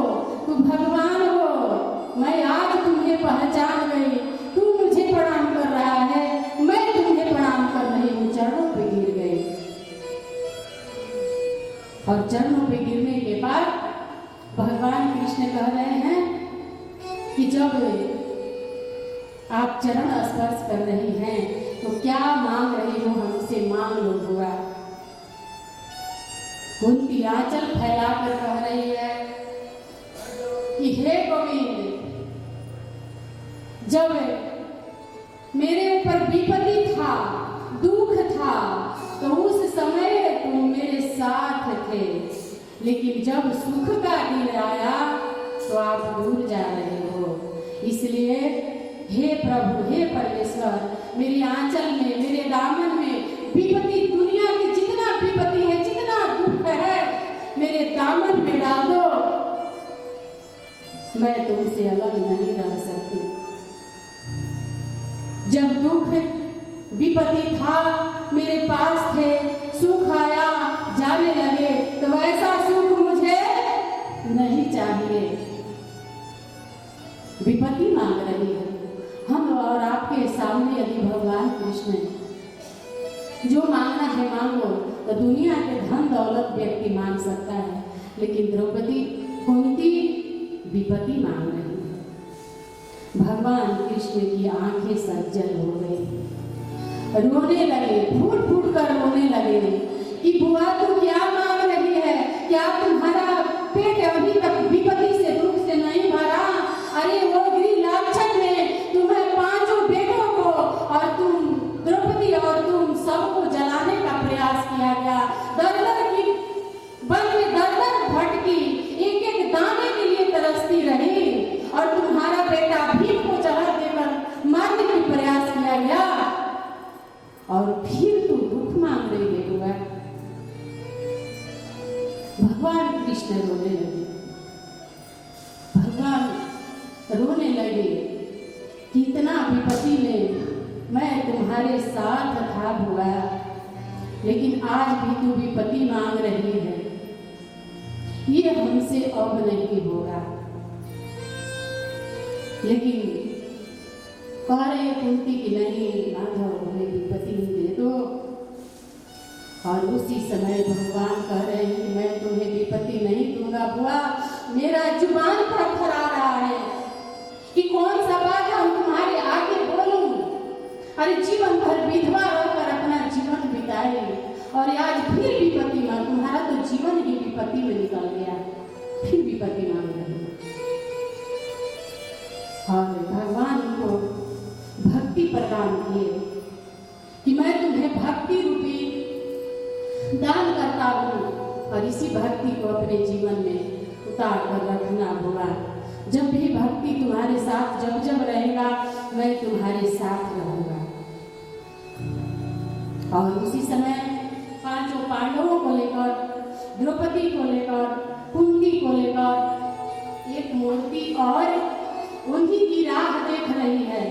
तू भगवान हो, मैं आज तुम्हें पहचान गई। तू मुझे प्रणाम कर रहा है, मैं तुम्हें प्रणाम कर रही हूँ। चरणों पे गिर गई और चरणों पे गिरने के बाद भगवान कृष्ण कह रहे हैं कि जब आप चरण स्पर्श कर रही हैं तो क्या मांग रही हो, हमसे मांग लो बुआ। कुंती आंचल फैलाकर कह रही है कि हे गोविंद, जब मेरे ऊपर विपत्ति था, दुख था, तो उस समय तुम मेरे साथ थे, लेकिन जब सुख का दिन आया तो आप दूर जा रहे हो। इसलिए हे प्रभु, हे परमेश्वर, मेरी आंचल में, मेरे दामन में विपत्ति, दुनिया की जितना विपत्ति है, जितना दुख है, मेरे दामन में डाल दो, मैं तुमसे अलग नहीं रह सकती। जब दुख विपत्ति था मेरे पास थे, सुख आया जाने लगे, तो वैसा सुख मुझे नहीं चाहिए। विपत्ति मांग रही है हम और आपके सामने यदि भगवान कृष्ण जो मांगना है मांगो। तो दुनिया के धन दौलत व्यक्ति मांग सकता है, लेकिन द्रौपदी कुंती विपत्ति मांग रही है। भगवान कृष्ण की आंखें सज्जल हो गई, रोने लगे, फूट फूट कर रोने लगे कि बुआ तू क्या मांग रही है? क्या तुम्हारा पेट अभी तक विपत्ति से दुख से नहीं भरा? अरे वो गिरी लाक्षण ने तुम्हें 5 बेटों को और तुम द्रौपदी और तुम सबको जलाने का प्रयास किया गया। दर-दर की बन में दर-दर भटकी, एक एक दाने के लिए तरसती रही और तुम्हारा बेटा भीम को जहर देकर मारने का प्रयास किया गया और फिर तुम दुख मांग रही है। भगवान कृष्ण रोने लगे, भगवान रोने लगे, कितना विपत्ति में मैं तुम्हारे साथ था हुआ, लेकिन आज भी तू विपत्ति मांग रही है, ये हमसे अब नहीं होगा। लेकिन कह रहे कुंती की नहीं माधव हमें विपत्ति दे दो। और उसी समय भगवान कह रहे हैं कि मैं तुम्हें विपत्ति नहीं दूंगा बुआ। मेरा जुबान थरथरा रहा है कि कौन सा बात हम तुम्हारे आगे बोलूं। अरे जीवन भर विधवा रहकर अपना जीवन बिताए और आज फिर विपत्ति मांग, तुम्हारा तो जीवन ही विपत्ति में निकल गया, फिर विपत्ति मांग रहे। और भगवान को भक्ति प्रदान किए कि मैं तुम्हें भक्ति रूपी दान करता हूँ और इसी भक्ति को अपने जीवन में उतार कर रखना होगा। जब भी भक्ति तुम्हारे साथ जब जब रहेगा मैं तुम्हारे साथ रहूंगा। और उसी समय 5 पांडवों को लेकर, द्रौपदी को लेकर, कुंती को लेकर एक मूर्ति और उन्हीं की राह देख रही है।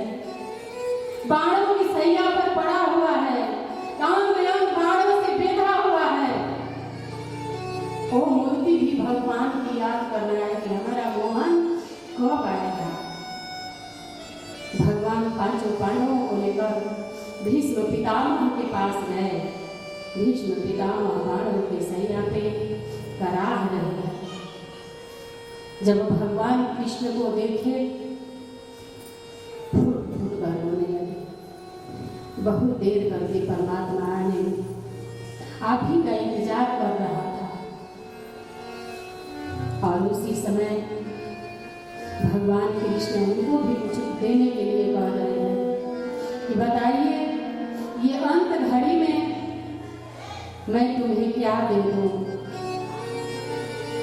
बाणों की सैया पर पड़ा हुआ है, कान में बाणों से बेधा हुआ है। वो मूर्ति भी भगवान की याद कर रहा है कि हमारा मोहन कब आएगा। भगवान 5 पांडवों को लेकर भीष्म पितामह के पास गए। भीष्म पितामह बाणों की सैया पे कराह रहे। जब भगवान कृष्ण को देखे फूट फूट कर रोने लगे। बहुत देर करके परमात्मा ने आप ही का इंतजार कर रहा था। और उसी समय भगवान कृष्ण उनको भी कुछ देने के लिए कह रहे हैं कि बताइए ये अंत घड़ी में मैं तुम्हें क्या दे दूं।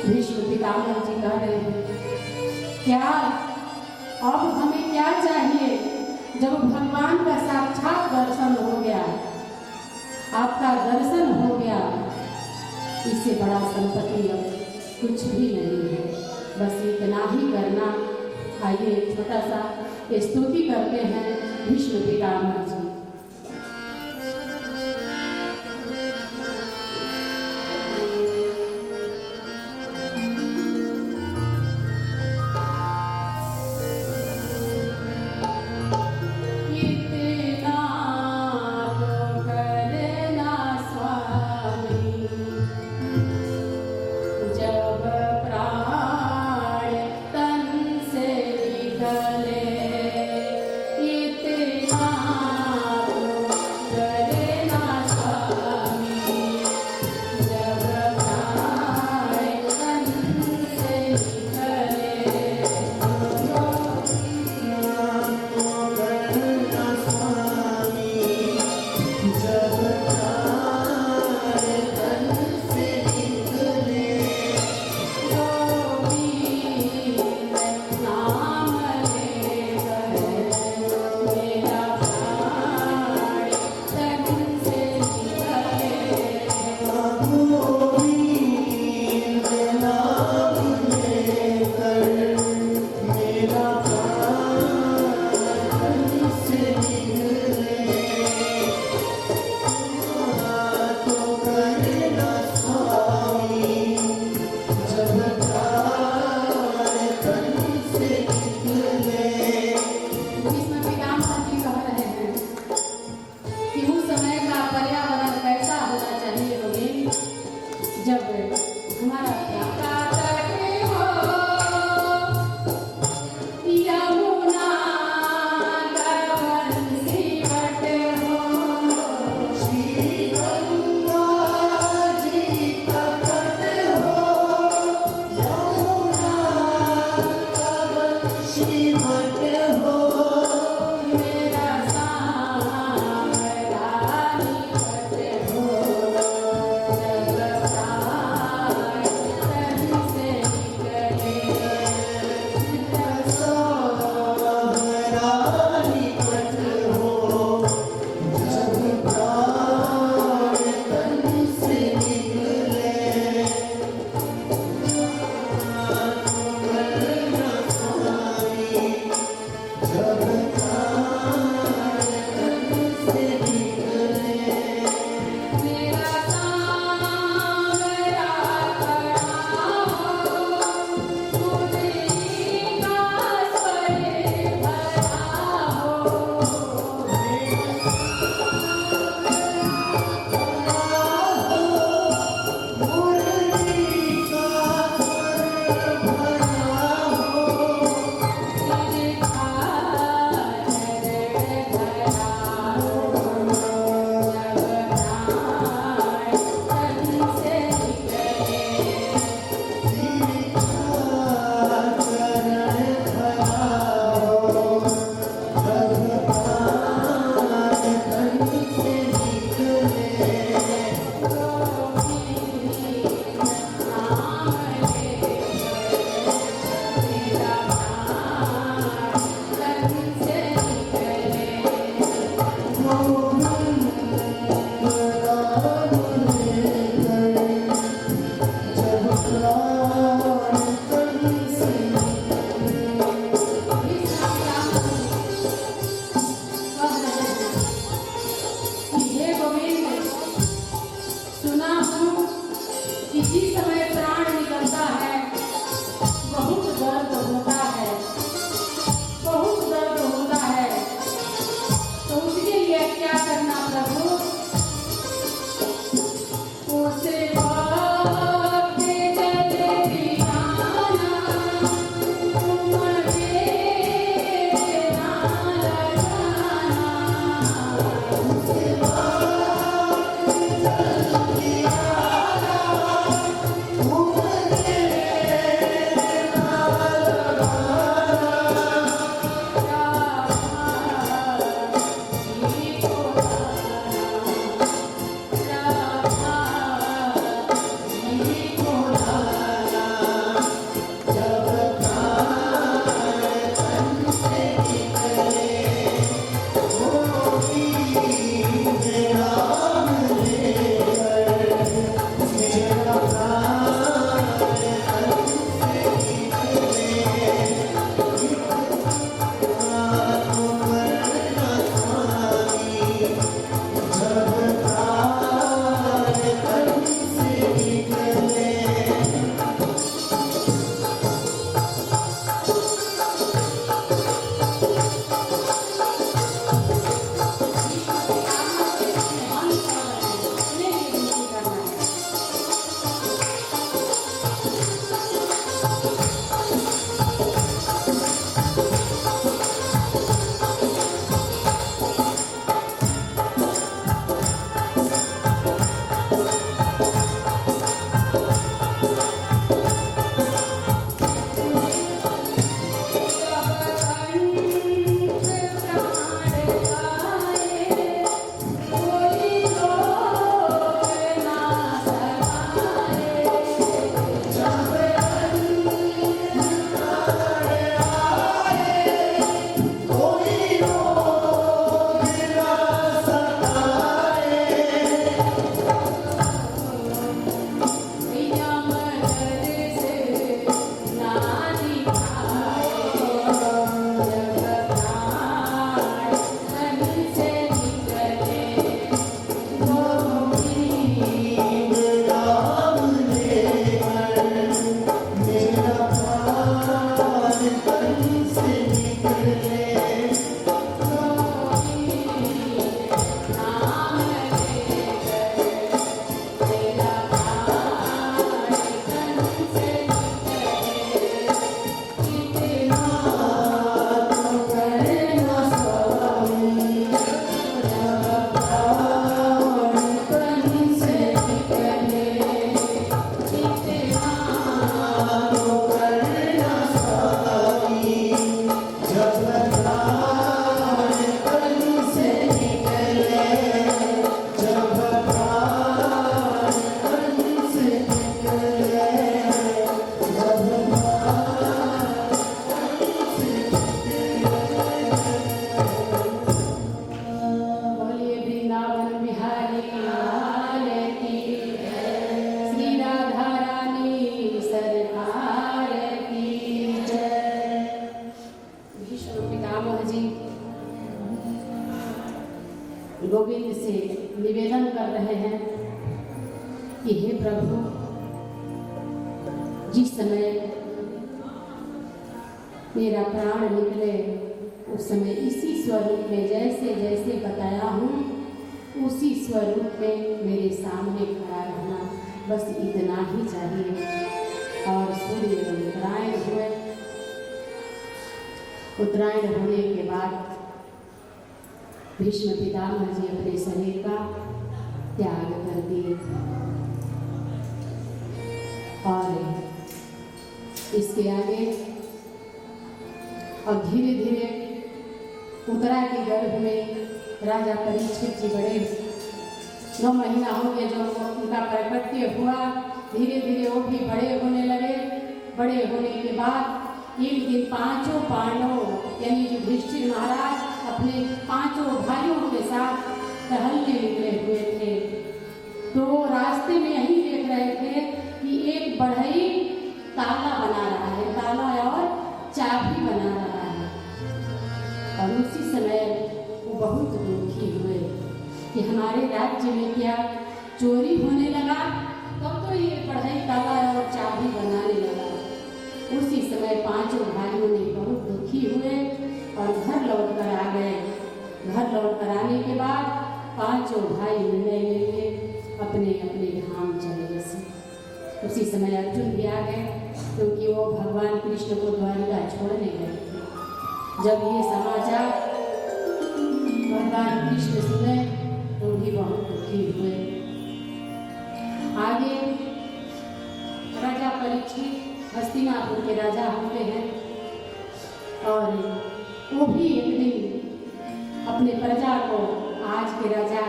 भीष्म पितामह जी कह रहे हैं क्या अब हमें क्या चाहिए? जब भगवान का साक्षात दर्शन हो गया, आपका दर्शन हो गया, इससे बड़ा संपत्ति अब कुछ भी नहीं है। बस इतना ही करना। आइए एक छोटा सा स्तुति करते हैं भीष्म पितामह जी। इतना जब हमारा प्यार करते हो यमुना गगन सिवट हो श्री गंगा जी का तट हो यमुना तब श्रीमत हो मेरा सावरा निकट हो जब प्राण तन से निकले सोहरा निकट हो जब प्राण तन से निकले जब प्राण तन से निकले मेरा सावरा खड़ा हो तुझी का स्वर भरा हो मुरली का स्वर भरा हो तेरे खातर भरा हो जब प्राण तन से निकले ये गोविंद सुना हूँ कि जिस समय प्राण निकलता है बहुत दर्द होता है बहुत दर्द होता है तो उसके लिए क्या करना प्रभु उसे वक्त चले दीवाना तुम मेरा लगाना जब रहे हैं कि हे प्रभु, जिस समय मेरा प्राण निकले उस समय इसी स्वरूप में जैसे जैसे बताया हूँ उसी स्वरूप में मेरे सामने खड़ा रहना, बस इतना ही चाहिए। और सूर्य उत्तरायण हुए। उत्तरायण होने के बाद भीष्म पितामह जी अपने शरीर का त्याग कर दिए और इसके आगे और धीरे धीरे उत्तरा के गर्भ में राजा परीक्षित जी बड़े 9 महीना हो गया जो उनका प्रकट्य हुआ। धीरे धीरे वो भी बड़े होने लगे। बड़े होने के बाद एक दिन 5 पांडव यानी युधिष्ठिर महाराज अपने 5 भाइयों के साथ टहलने निकले हुए थे। तो रास्ते में यही देख रहे थे कि एक बढ़ई ताला बना रहा है, ताला और चाबी बना रहा है। और उसी समय वो बहुत दुखी हुए कि हमारे राज्य में क्या चोरी होने लगा, तब तो ये बढ़ई ताला और चाबी बनाने लगा। उसी समय 5 भाइयों ने बहुत दुखी हुए और घर लौट कर आ गए। घर लौट कर आने के बाद 5 भाई निर्णय लेंगे अपने अपने धाम चले बसे। उसी समय अर्जुन भी आ गए क्योंकि वो भगवान कृष्ण को द्वारिका छोड़ने गए थे। जब ये समाचार भगवान कृष्ण सुने तो भी बहुत दुखी हुए। आगे राजा परीक्षित हस्तिनापुर के राजा होते हैं और वो भी एक दिन अपने प्रजा को आज के राजा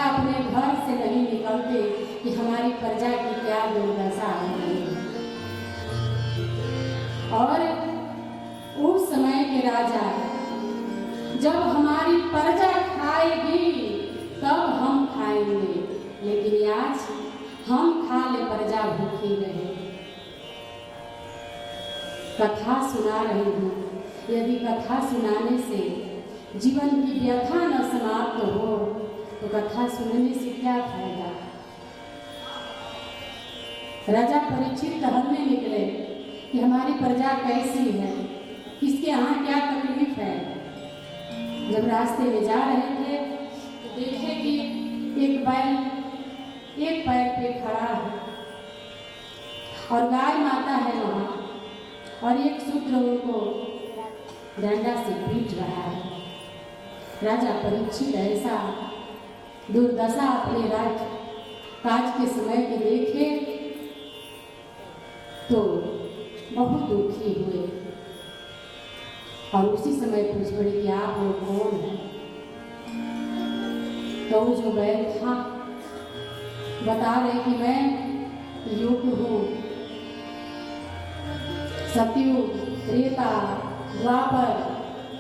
अपने घर से नहीं निकलते कि हमारी प्रजा की क्या दुर्दशा हो रही है। और उस समय के राजा जब हमारी प्रजा खाएगी तब हम खाएंगे, लेकिन आज हम खा ले प्रजा भूखी रहे। कथा सुना रही हूँ, यदि कथा सुनाने से जीवन की व्यथा न समाप्त हो तो कथा सुनने से क्या फायदा। राजा परीक्षित टहलने निकले कि हमारी प्रजा कैसी है, किसके यहाँ क्या तकलीफ है। जब रास्ते में जा रहे थे तो देखे कि एक बैल एक पैर पे खड़ा है और गाय माता है वहाँ, और एक शूद्र उनको डंडा से पीट रहा है। राजा परीक्षित ऐसा दुर्दशा अपने काज के समय के देखे तो बहुत दुखी हुए और उसी समय पूछ पड़े कि आप लोग कौन हैं। तो वो जो बैल था बता रहे कि मैं युग हूँ, सतयुग त्रेता द्वापर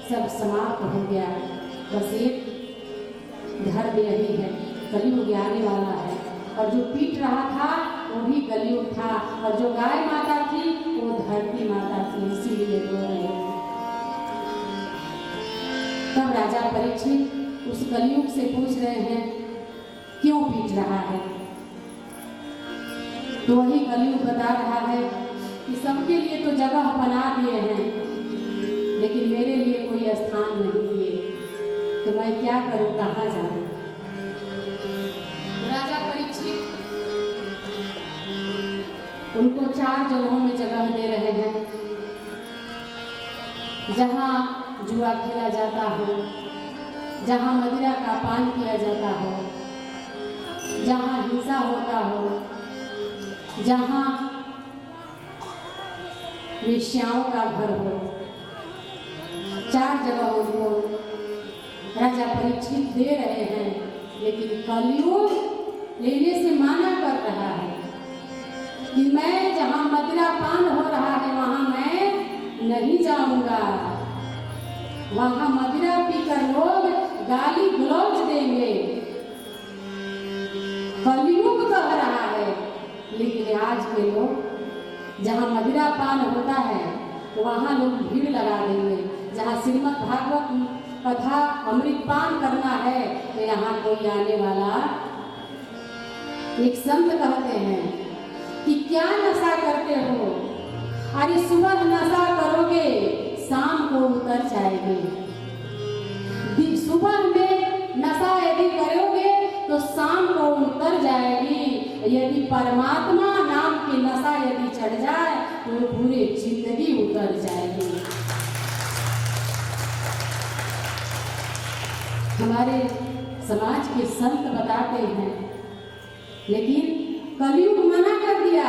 सब समाप्त हो गया, बस एक धर्म यही है, कलयुग आने वाला है। और जो पीट रहा था वो भी कलयुग था और जो गाय माता थी वो धरती माता थी, इसीलिए रो रहे हैं। तब राजा परीक्षित उस कलयुग से पूछ रहे हैं क्यों पीट रहा है। तो वही कलयुग बता रहा है कि सबके लिए तो जगह बना दिए हैं लेकिन मेरे लिए कोई स्थान नहीं दिए, तो मैं क्या करूं, कहाँ जाऊं। राजा परीक्षित उनको 4 जगहों में जगह दे रहे हैं जहाँ जुआ खेला जाता हो, जहाँ मदिरा का पान किया जाता हो, जहाँ हिंसा होता हो, जहाँ वेश्याओं का घर हो। 4 जगह उनको राजा परीक्षित दे रहे हैं, लेकिन कलयुग लेने से माना कर रहा है कि मैं जहाँ मदिरा पान हो रहा है वहाँ मैं नहीं जाऊंगा। वहाँ मदिरा पीकर लोग गाली गलौज देंगे, कलयुग कह रहा है। लेकिन आज के लोग जहाँ मदिरा पान होता है तो वहाँ लोग भीड़ लगा देंगे। जहाँ श्रीमद् भागवत कथा अमृतपान करना है तो यहाँ कोई आने वाला। एक संत कहते हैं कि क्या नशा करते हो? अरे सुबह नशा करोगे शाम को उतर जाएगी। सुबह में नशा यदि करोगे तो शाम को उतर जाएगी। यदि परमात्मा नाम की नशा यदि चढ़ जाए तो पूरी जिंदगी उतर जाएगी। हमारे समाज के संत बताते हैं, लेकिन कलयुग मना कर दिया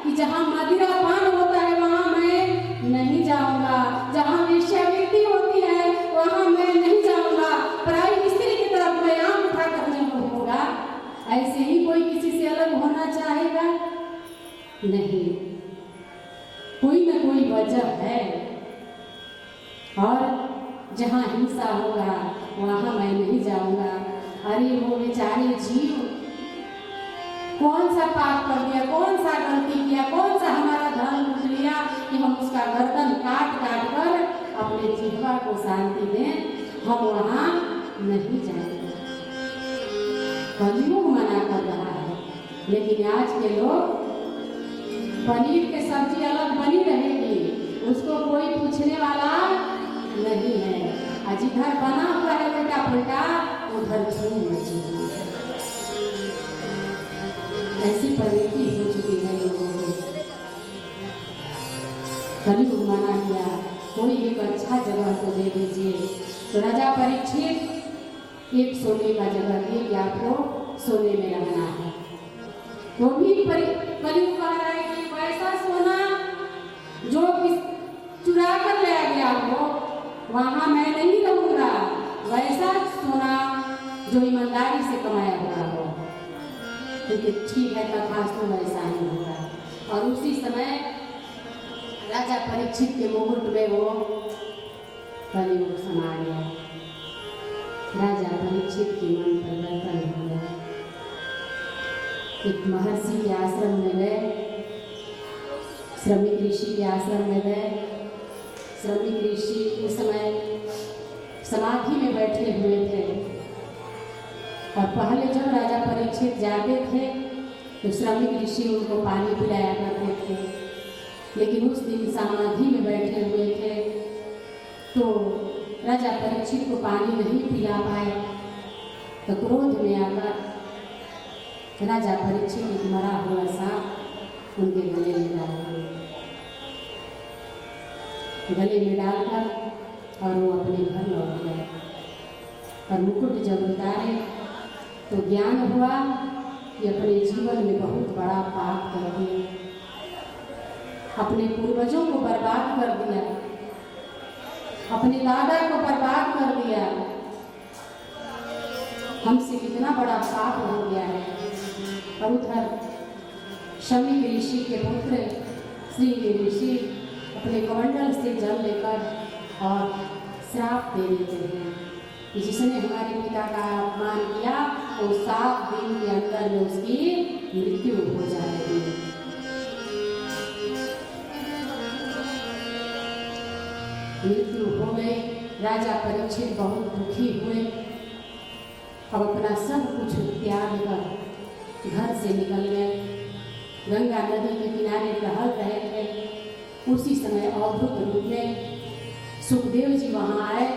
कि जहाँ मदिरा पान होता है वहाँ मैं नहीं जाऊंगा, जहाँ वेश्यावृत्ति होती है वहाँ मैं नहीं जाऊंगा, पराई स्त्री की तरफ मैं आंख उठा कर नहीं होगा। ऐसे ही कोई किसी से अलग होना चाहेगा? नहीं, कोई ना कोई वजह है। और जहाँ हिंसा होगा वहाँ मैं नहीं जाऊंगा। अरे वो बेचारे जीव कौन सा पाप कर दिया, कौन सा गलती किया, कौन सा हमारा धर्म लूट लिया कि हम उसका गर्दन काट काट कर अपने जिह्वा को शांति दें। हम वहाँ नहीं जाएंगे। कलयुग मना कर रहा है, लेकिन आज के लोग पनीर के सब्जी अलग बनी रहेगी, उसको कोई पूछने वाला नहीं है। जिधर बना हुआ है बेटा पुलटा उधर झूम मची। ऐसी प्रवृत्ति हो चुकी है लोगों की। कलयुग मना किया, कोई एक अच्छा जगह को दे दीजिए। तो राजा परीक्षित एक सोने का जगह दिए कि आपको सोने में रहना है। तो भी कलयुग कह रहा है कि वैसा सोना जो चुरा कर ले गया हो वहाँ मैं नहीं रहूँगा, वैसा सोना जो ईमानदारी से कमाया हुआ हो। क्योंकि ठीक है तथास्तु वैसा ही होगा। और उसी समय राजा परीक्षित के मुकुट में वो कलयुग समा गया। राजा परीक्षित के मन परिवर्तन हो गया। एक महर्षि के आश्रम में गए, श्रमिक ऋषि के आश्रम में गए। श्रमिक ऋषि उस समय समाधि में बैठे हुए थे और पहले जब राजा परीक्षित जाते थे तो श्रमिक ऋषि उनको पानी पिलाया करते थे, लेकिन उस दिन समाधि में बैठे हुए थे तो राजा परीक्षित को पानी नहीं पिला पाए। तो क्रोध में आकर राजा परीक्षित एक मरा हुआ सांप उनके गले में डाल दिया। गले में डालकर और वो अपने घर लौट गए। और मुकुट जब उतारे तो ज्ञान हुआ कि अपने जीवन में बहुत बड़ा पाप कर दिया, अपने पूर्वजों को बर्बाद कर दिया, अपने दादा को बर्बाद कर दिया। हमसे कितना बड़ा पाप हो गया है। और उधर शमी ऋषि के पुत्र श्री ऋषि अपने कमंडल से जल लेकर और श्राप दे देते हैं कि जिसने हमारे पिता का अपमान किया वो 7 दिन के अंदर में उसकी मृत्यु हो जाएगी। मृत्यु हो गई। राजा परीक्षित बहुत दुखी हुए। अब अपना सब कुछ त्याग कर घर से निकल गए। गंगा नदी के किनारे टहल रहे थे। उसी समय अद्भुत रूप में सुखदेव जी वहाँ आए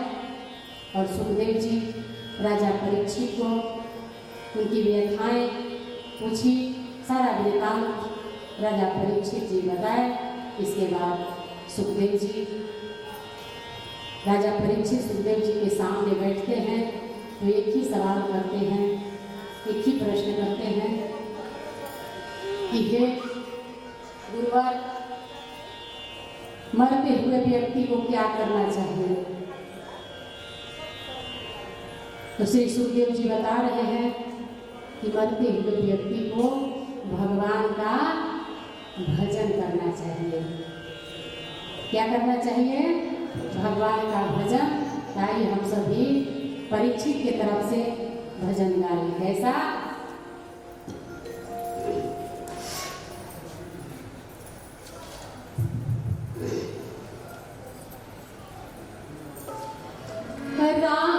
और सुखदेव जी राजा परीक्षित को उनकी व्यथाएं पूछी। सारा वृत्तांत राजा परीक्षित जी बताए। इसके बाद सुखदेव जी राजा परीक्षित सुखदेव जी के सामने बैठते हैं तो एक ही सवाल करते हैं, एक ही प्रश्न करते हैं कि हे गुरुवर, मरते हुए व्यक्ति को क्या करना चाहिए? तो श्री सुखदेव जी बता रहे हैं कि मरते हुए व्यक्ति को भगवान का भजन करना चाहिए। क्या करना चाहिए? भगवान का भजन। ताकि हम सभी परीक्षित की तरफ से भजन गाएं। कैसा? राम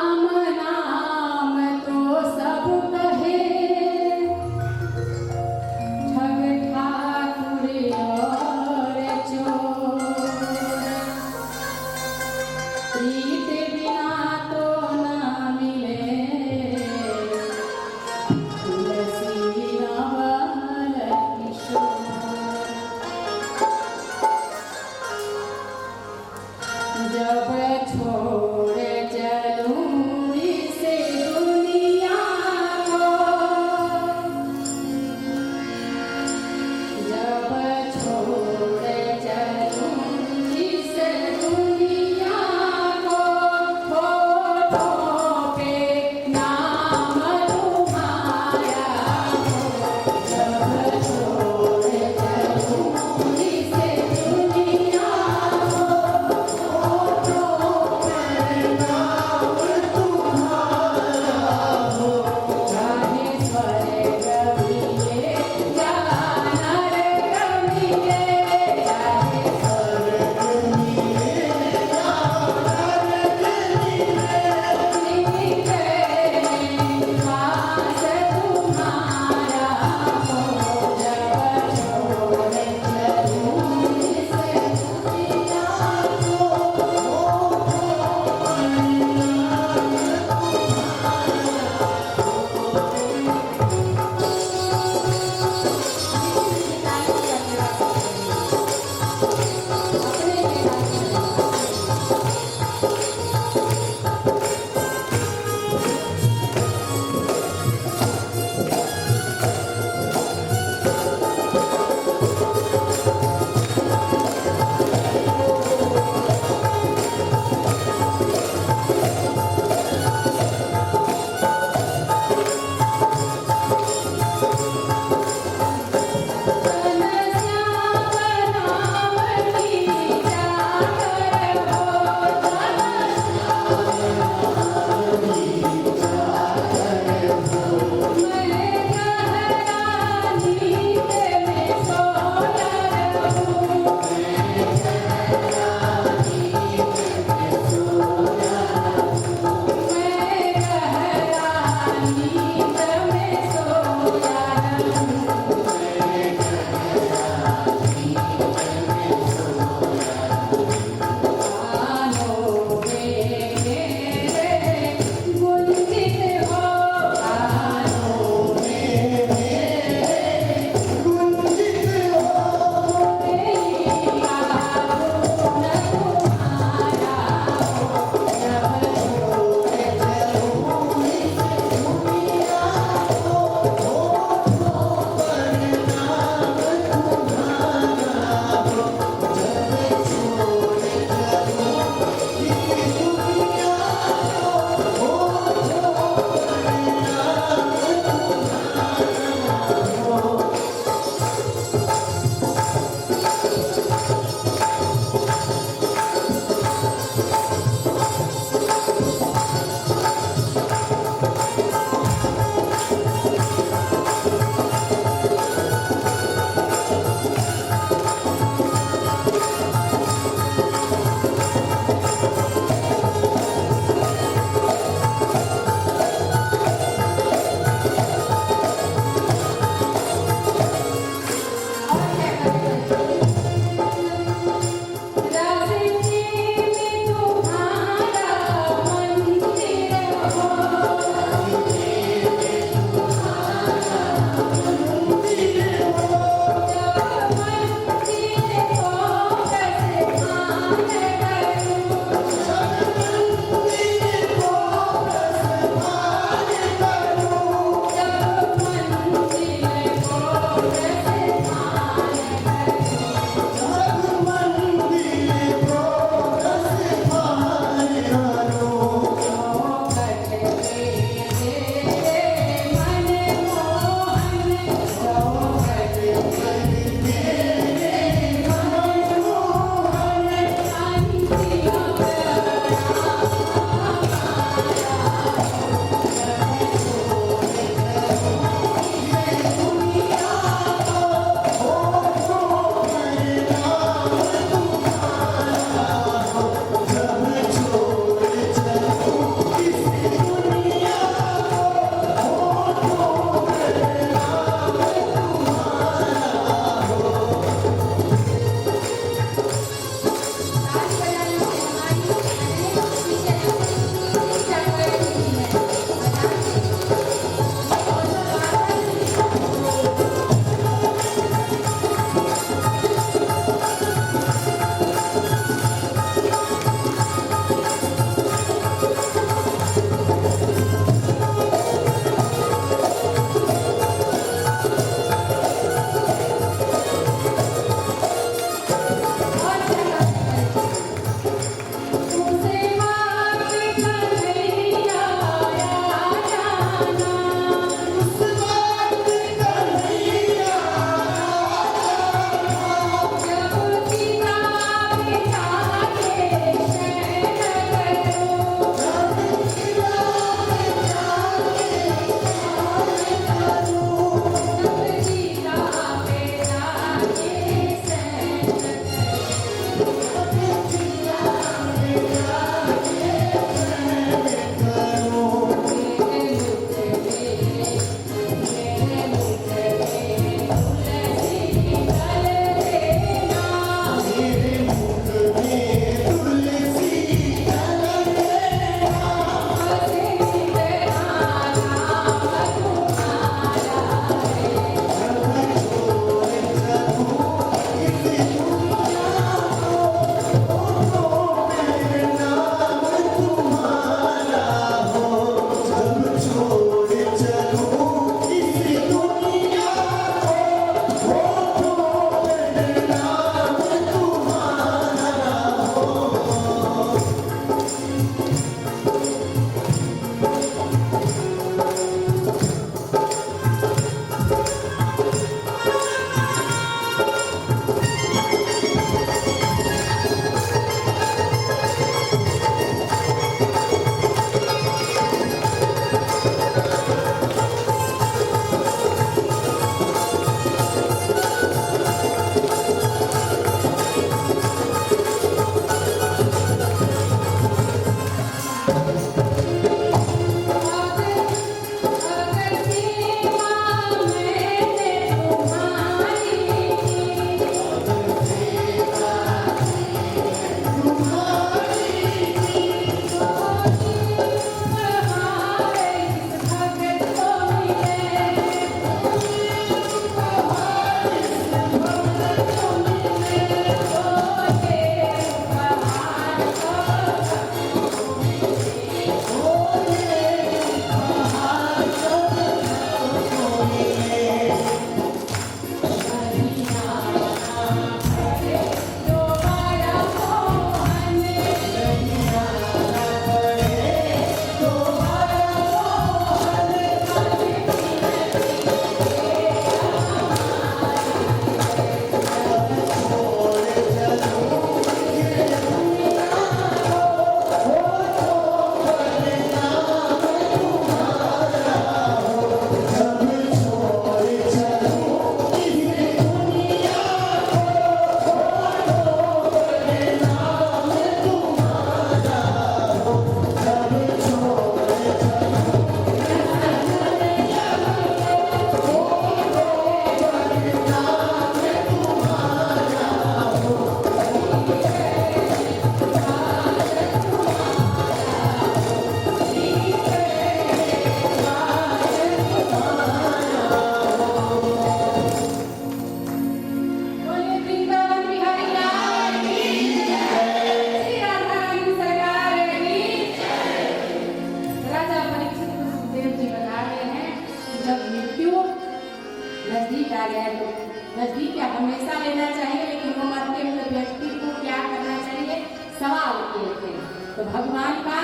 नजदीक या हमेशा लेना चाहिए, लेकिन वो मरते हुए व्यक्ति को क्या करना चाहिए? सवाल किए थे तो भगवान का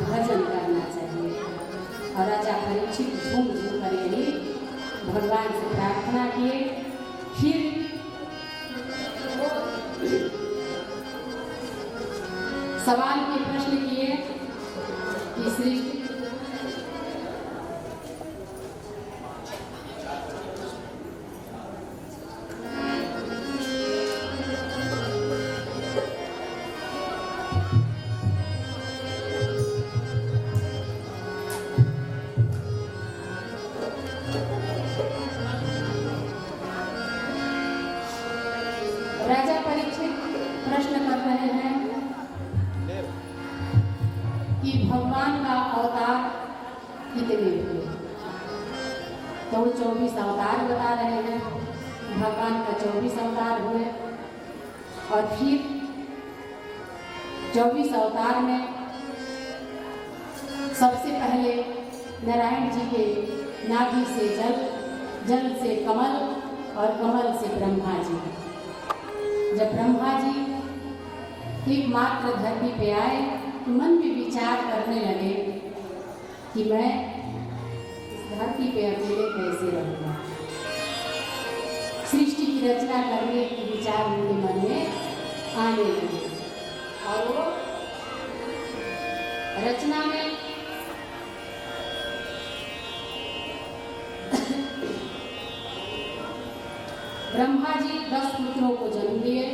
भजन करना चाहिए। और राजा परीक्षित झूम झूम कर यही भगवान से प्रार्थना किए। फिर सवाल के प्रश्न किए कि सृष्टि राजा परीक्षित प्रश्न कर रहे हैं कि भगवान का अवतार कितने हुए? तो 24 अवतार बता रहे हैं। भगवान का 24 अवतार हुए और फिर 24 अवतार में सबसे पहले नारायण जी के नाभि से जल, जल से कमल और कमल से ब्रह्मा जी। जब ब्रह्मा जी एकमात्र धरती पे आए तो मन में विचार करने लगे कि मैं इस धरती पे अकेले कैसे रहूँगा। सृष्टि की रचना करने के विचार उनके मन में आने लगे और वो रचना में ब्रह्मा जी 10 पुत्रों को जन्म दिए।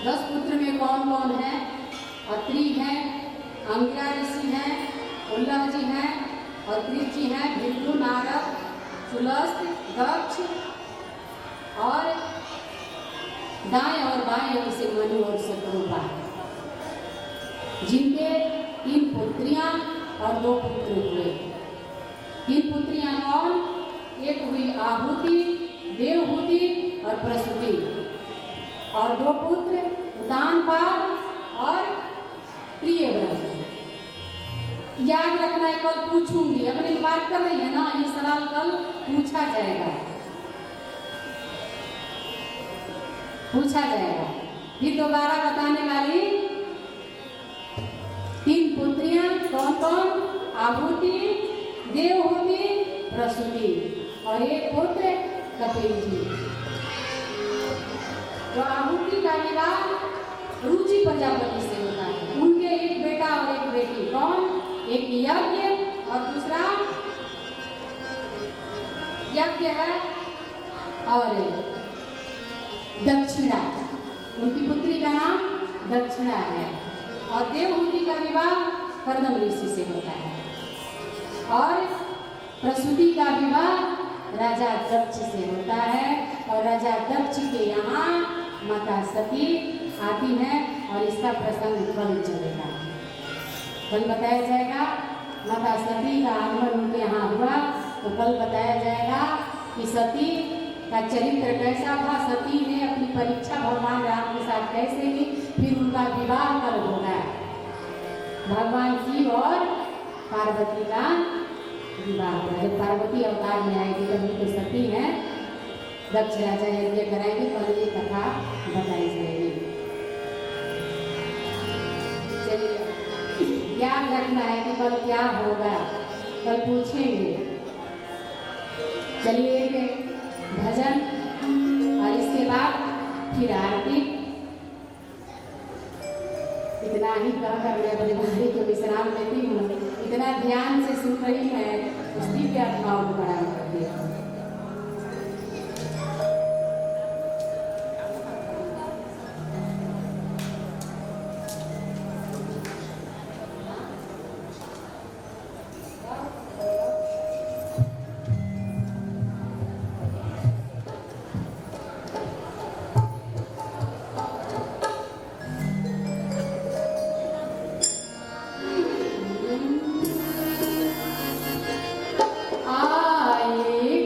10 पुत्र में कौन कौन है? अत्रि हैं, अंगिरा ऋषि हैं, उल्लह जी हैं और कृत जी हैं, भृगु, नारद, सुलस्त, दक्ष और दाएं और बाएं ओर से मनु और शत्रुपा, जिनके 3 पुत्रियां और 2 पुत्र हुए। 3 पुत्रियां कौन? एक हुई आहुति, देवहूति और प्रसूति और 2 पुत्र उतानपाद और प्रियव्रत। याद रखना है, कल पूछूंगी। अपनी बात कर रही है ना, ये सवाल कल पूछा जाएगा, पूछा जाएगा। फिर दोबारा बताने वाली 3 पुत्रियां कौन कौन? आहुति, देवहूति, प्रसूति और 1 पुत्र कपिल जी। तो आहुति का विवाह रुचि प्रजापति से होता है। उनके एक बेटा और एक बेटी। कौन? एक यज्ञ और दूसरा यज्ञ है और दक्षिणा। उनकी पुत्री का नाम दक्षिणा है। और देवहूति का विवाह कर्दम ऋषि से होता है और प्रसूति का विवाह राजा दक्ष से होता है। और राजा दक्ष के यहाँ माता सती आती है और इसका प्रसंग कल चलेगा, कल बताया जाएगा। माता सती का आगमन उनके यहाँ हुआ तो कल बताया जाएगा कि सती का चरित्र कैसा था। सती ने अपनी परीक्षा भगवान राम के साथ कैसे ली, फिर उनका विवाह कल होगा। भगवान शिव और पार्वती का विवाह होगा। जब पार्वती अवतार में आएगी तभी तो सती है। दक्ष राजा यज्ञ कराएंगे, कल ये कथा बताई जाएगी। चलिए, याद रखना है कि कल क्या होगा, कल पूछेंगे। चलिए एक भजन और इसके बाद फिर आरती। इतना ही कहकर मैं अपने भाई को विश्राम देती हूँ। इतना ध्यान से सुन रही है, उस दिव्य आत्माओं को प्रणाम करती हूँ। आए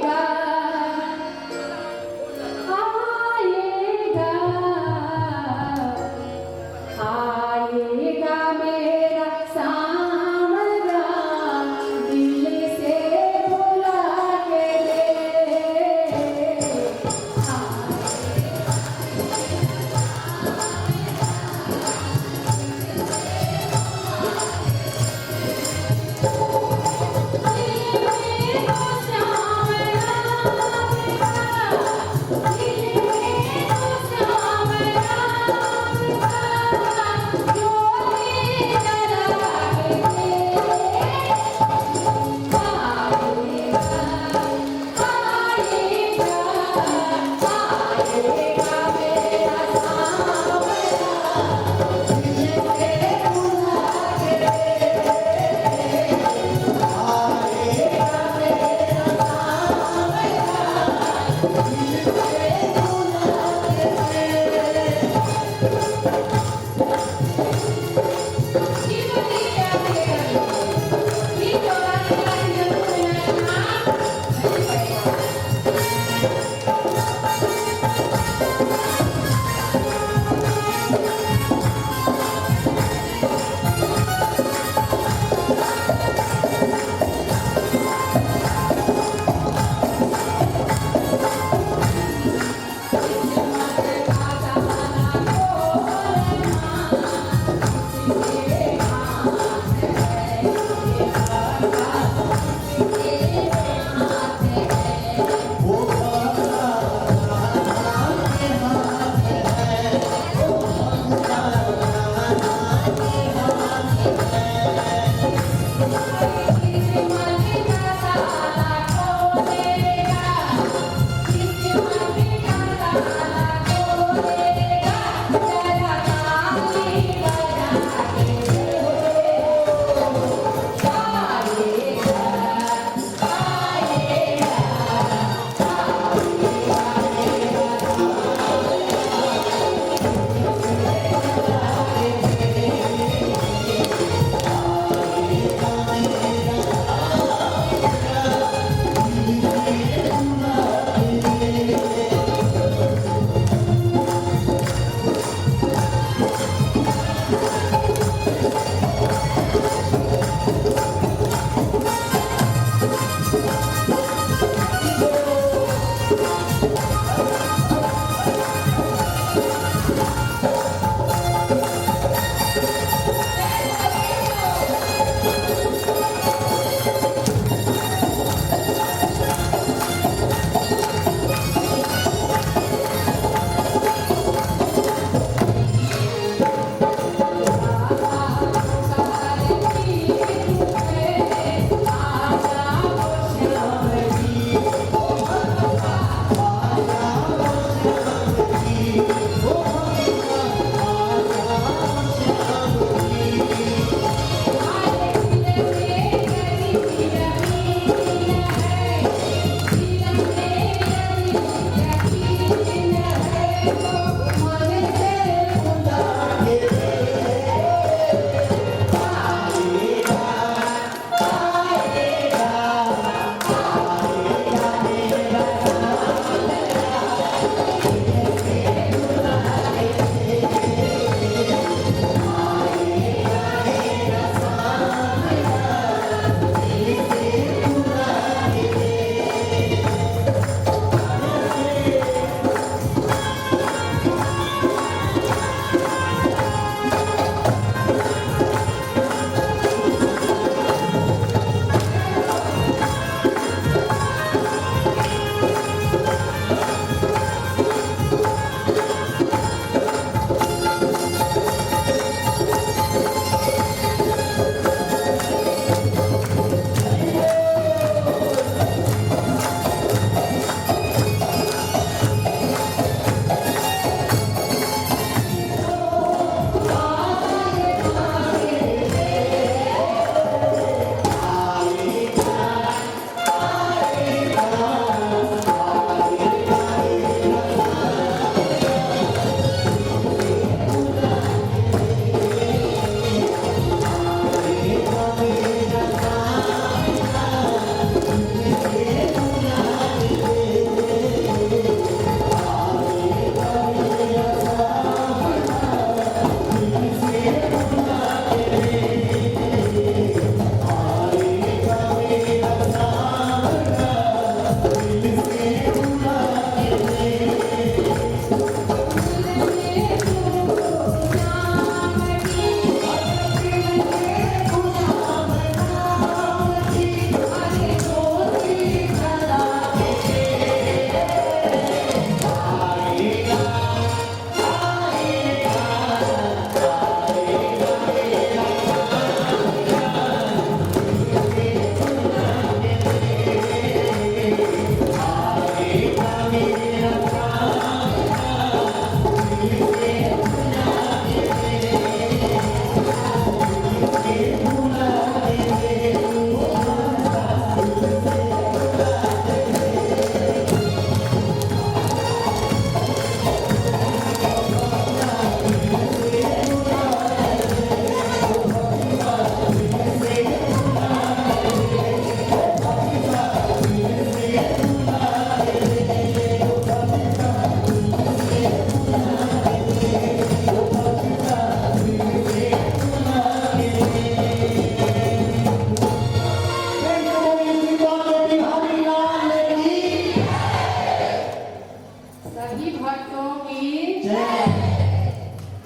सभी भक्तों की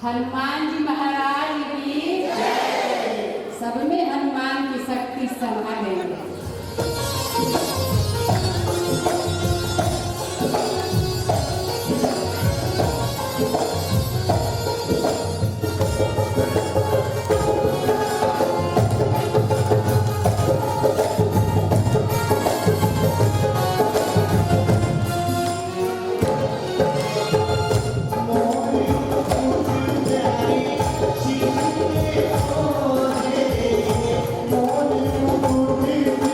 हनुमान जी महाराज की सब में हनुमान की शक्ति समा गई। मोरी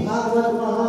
भागवत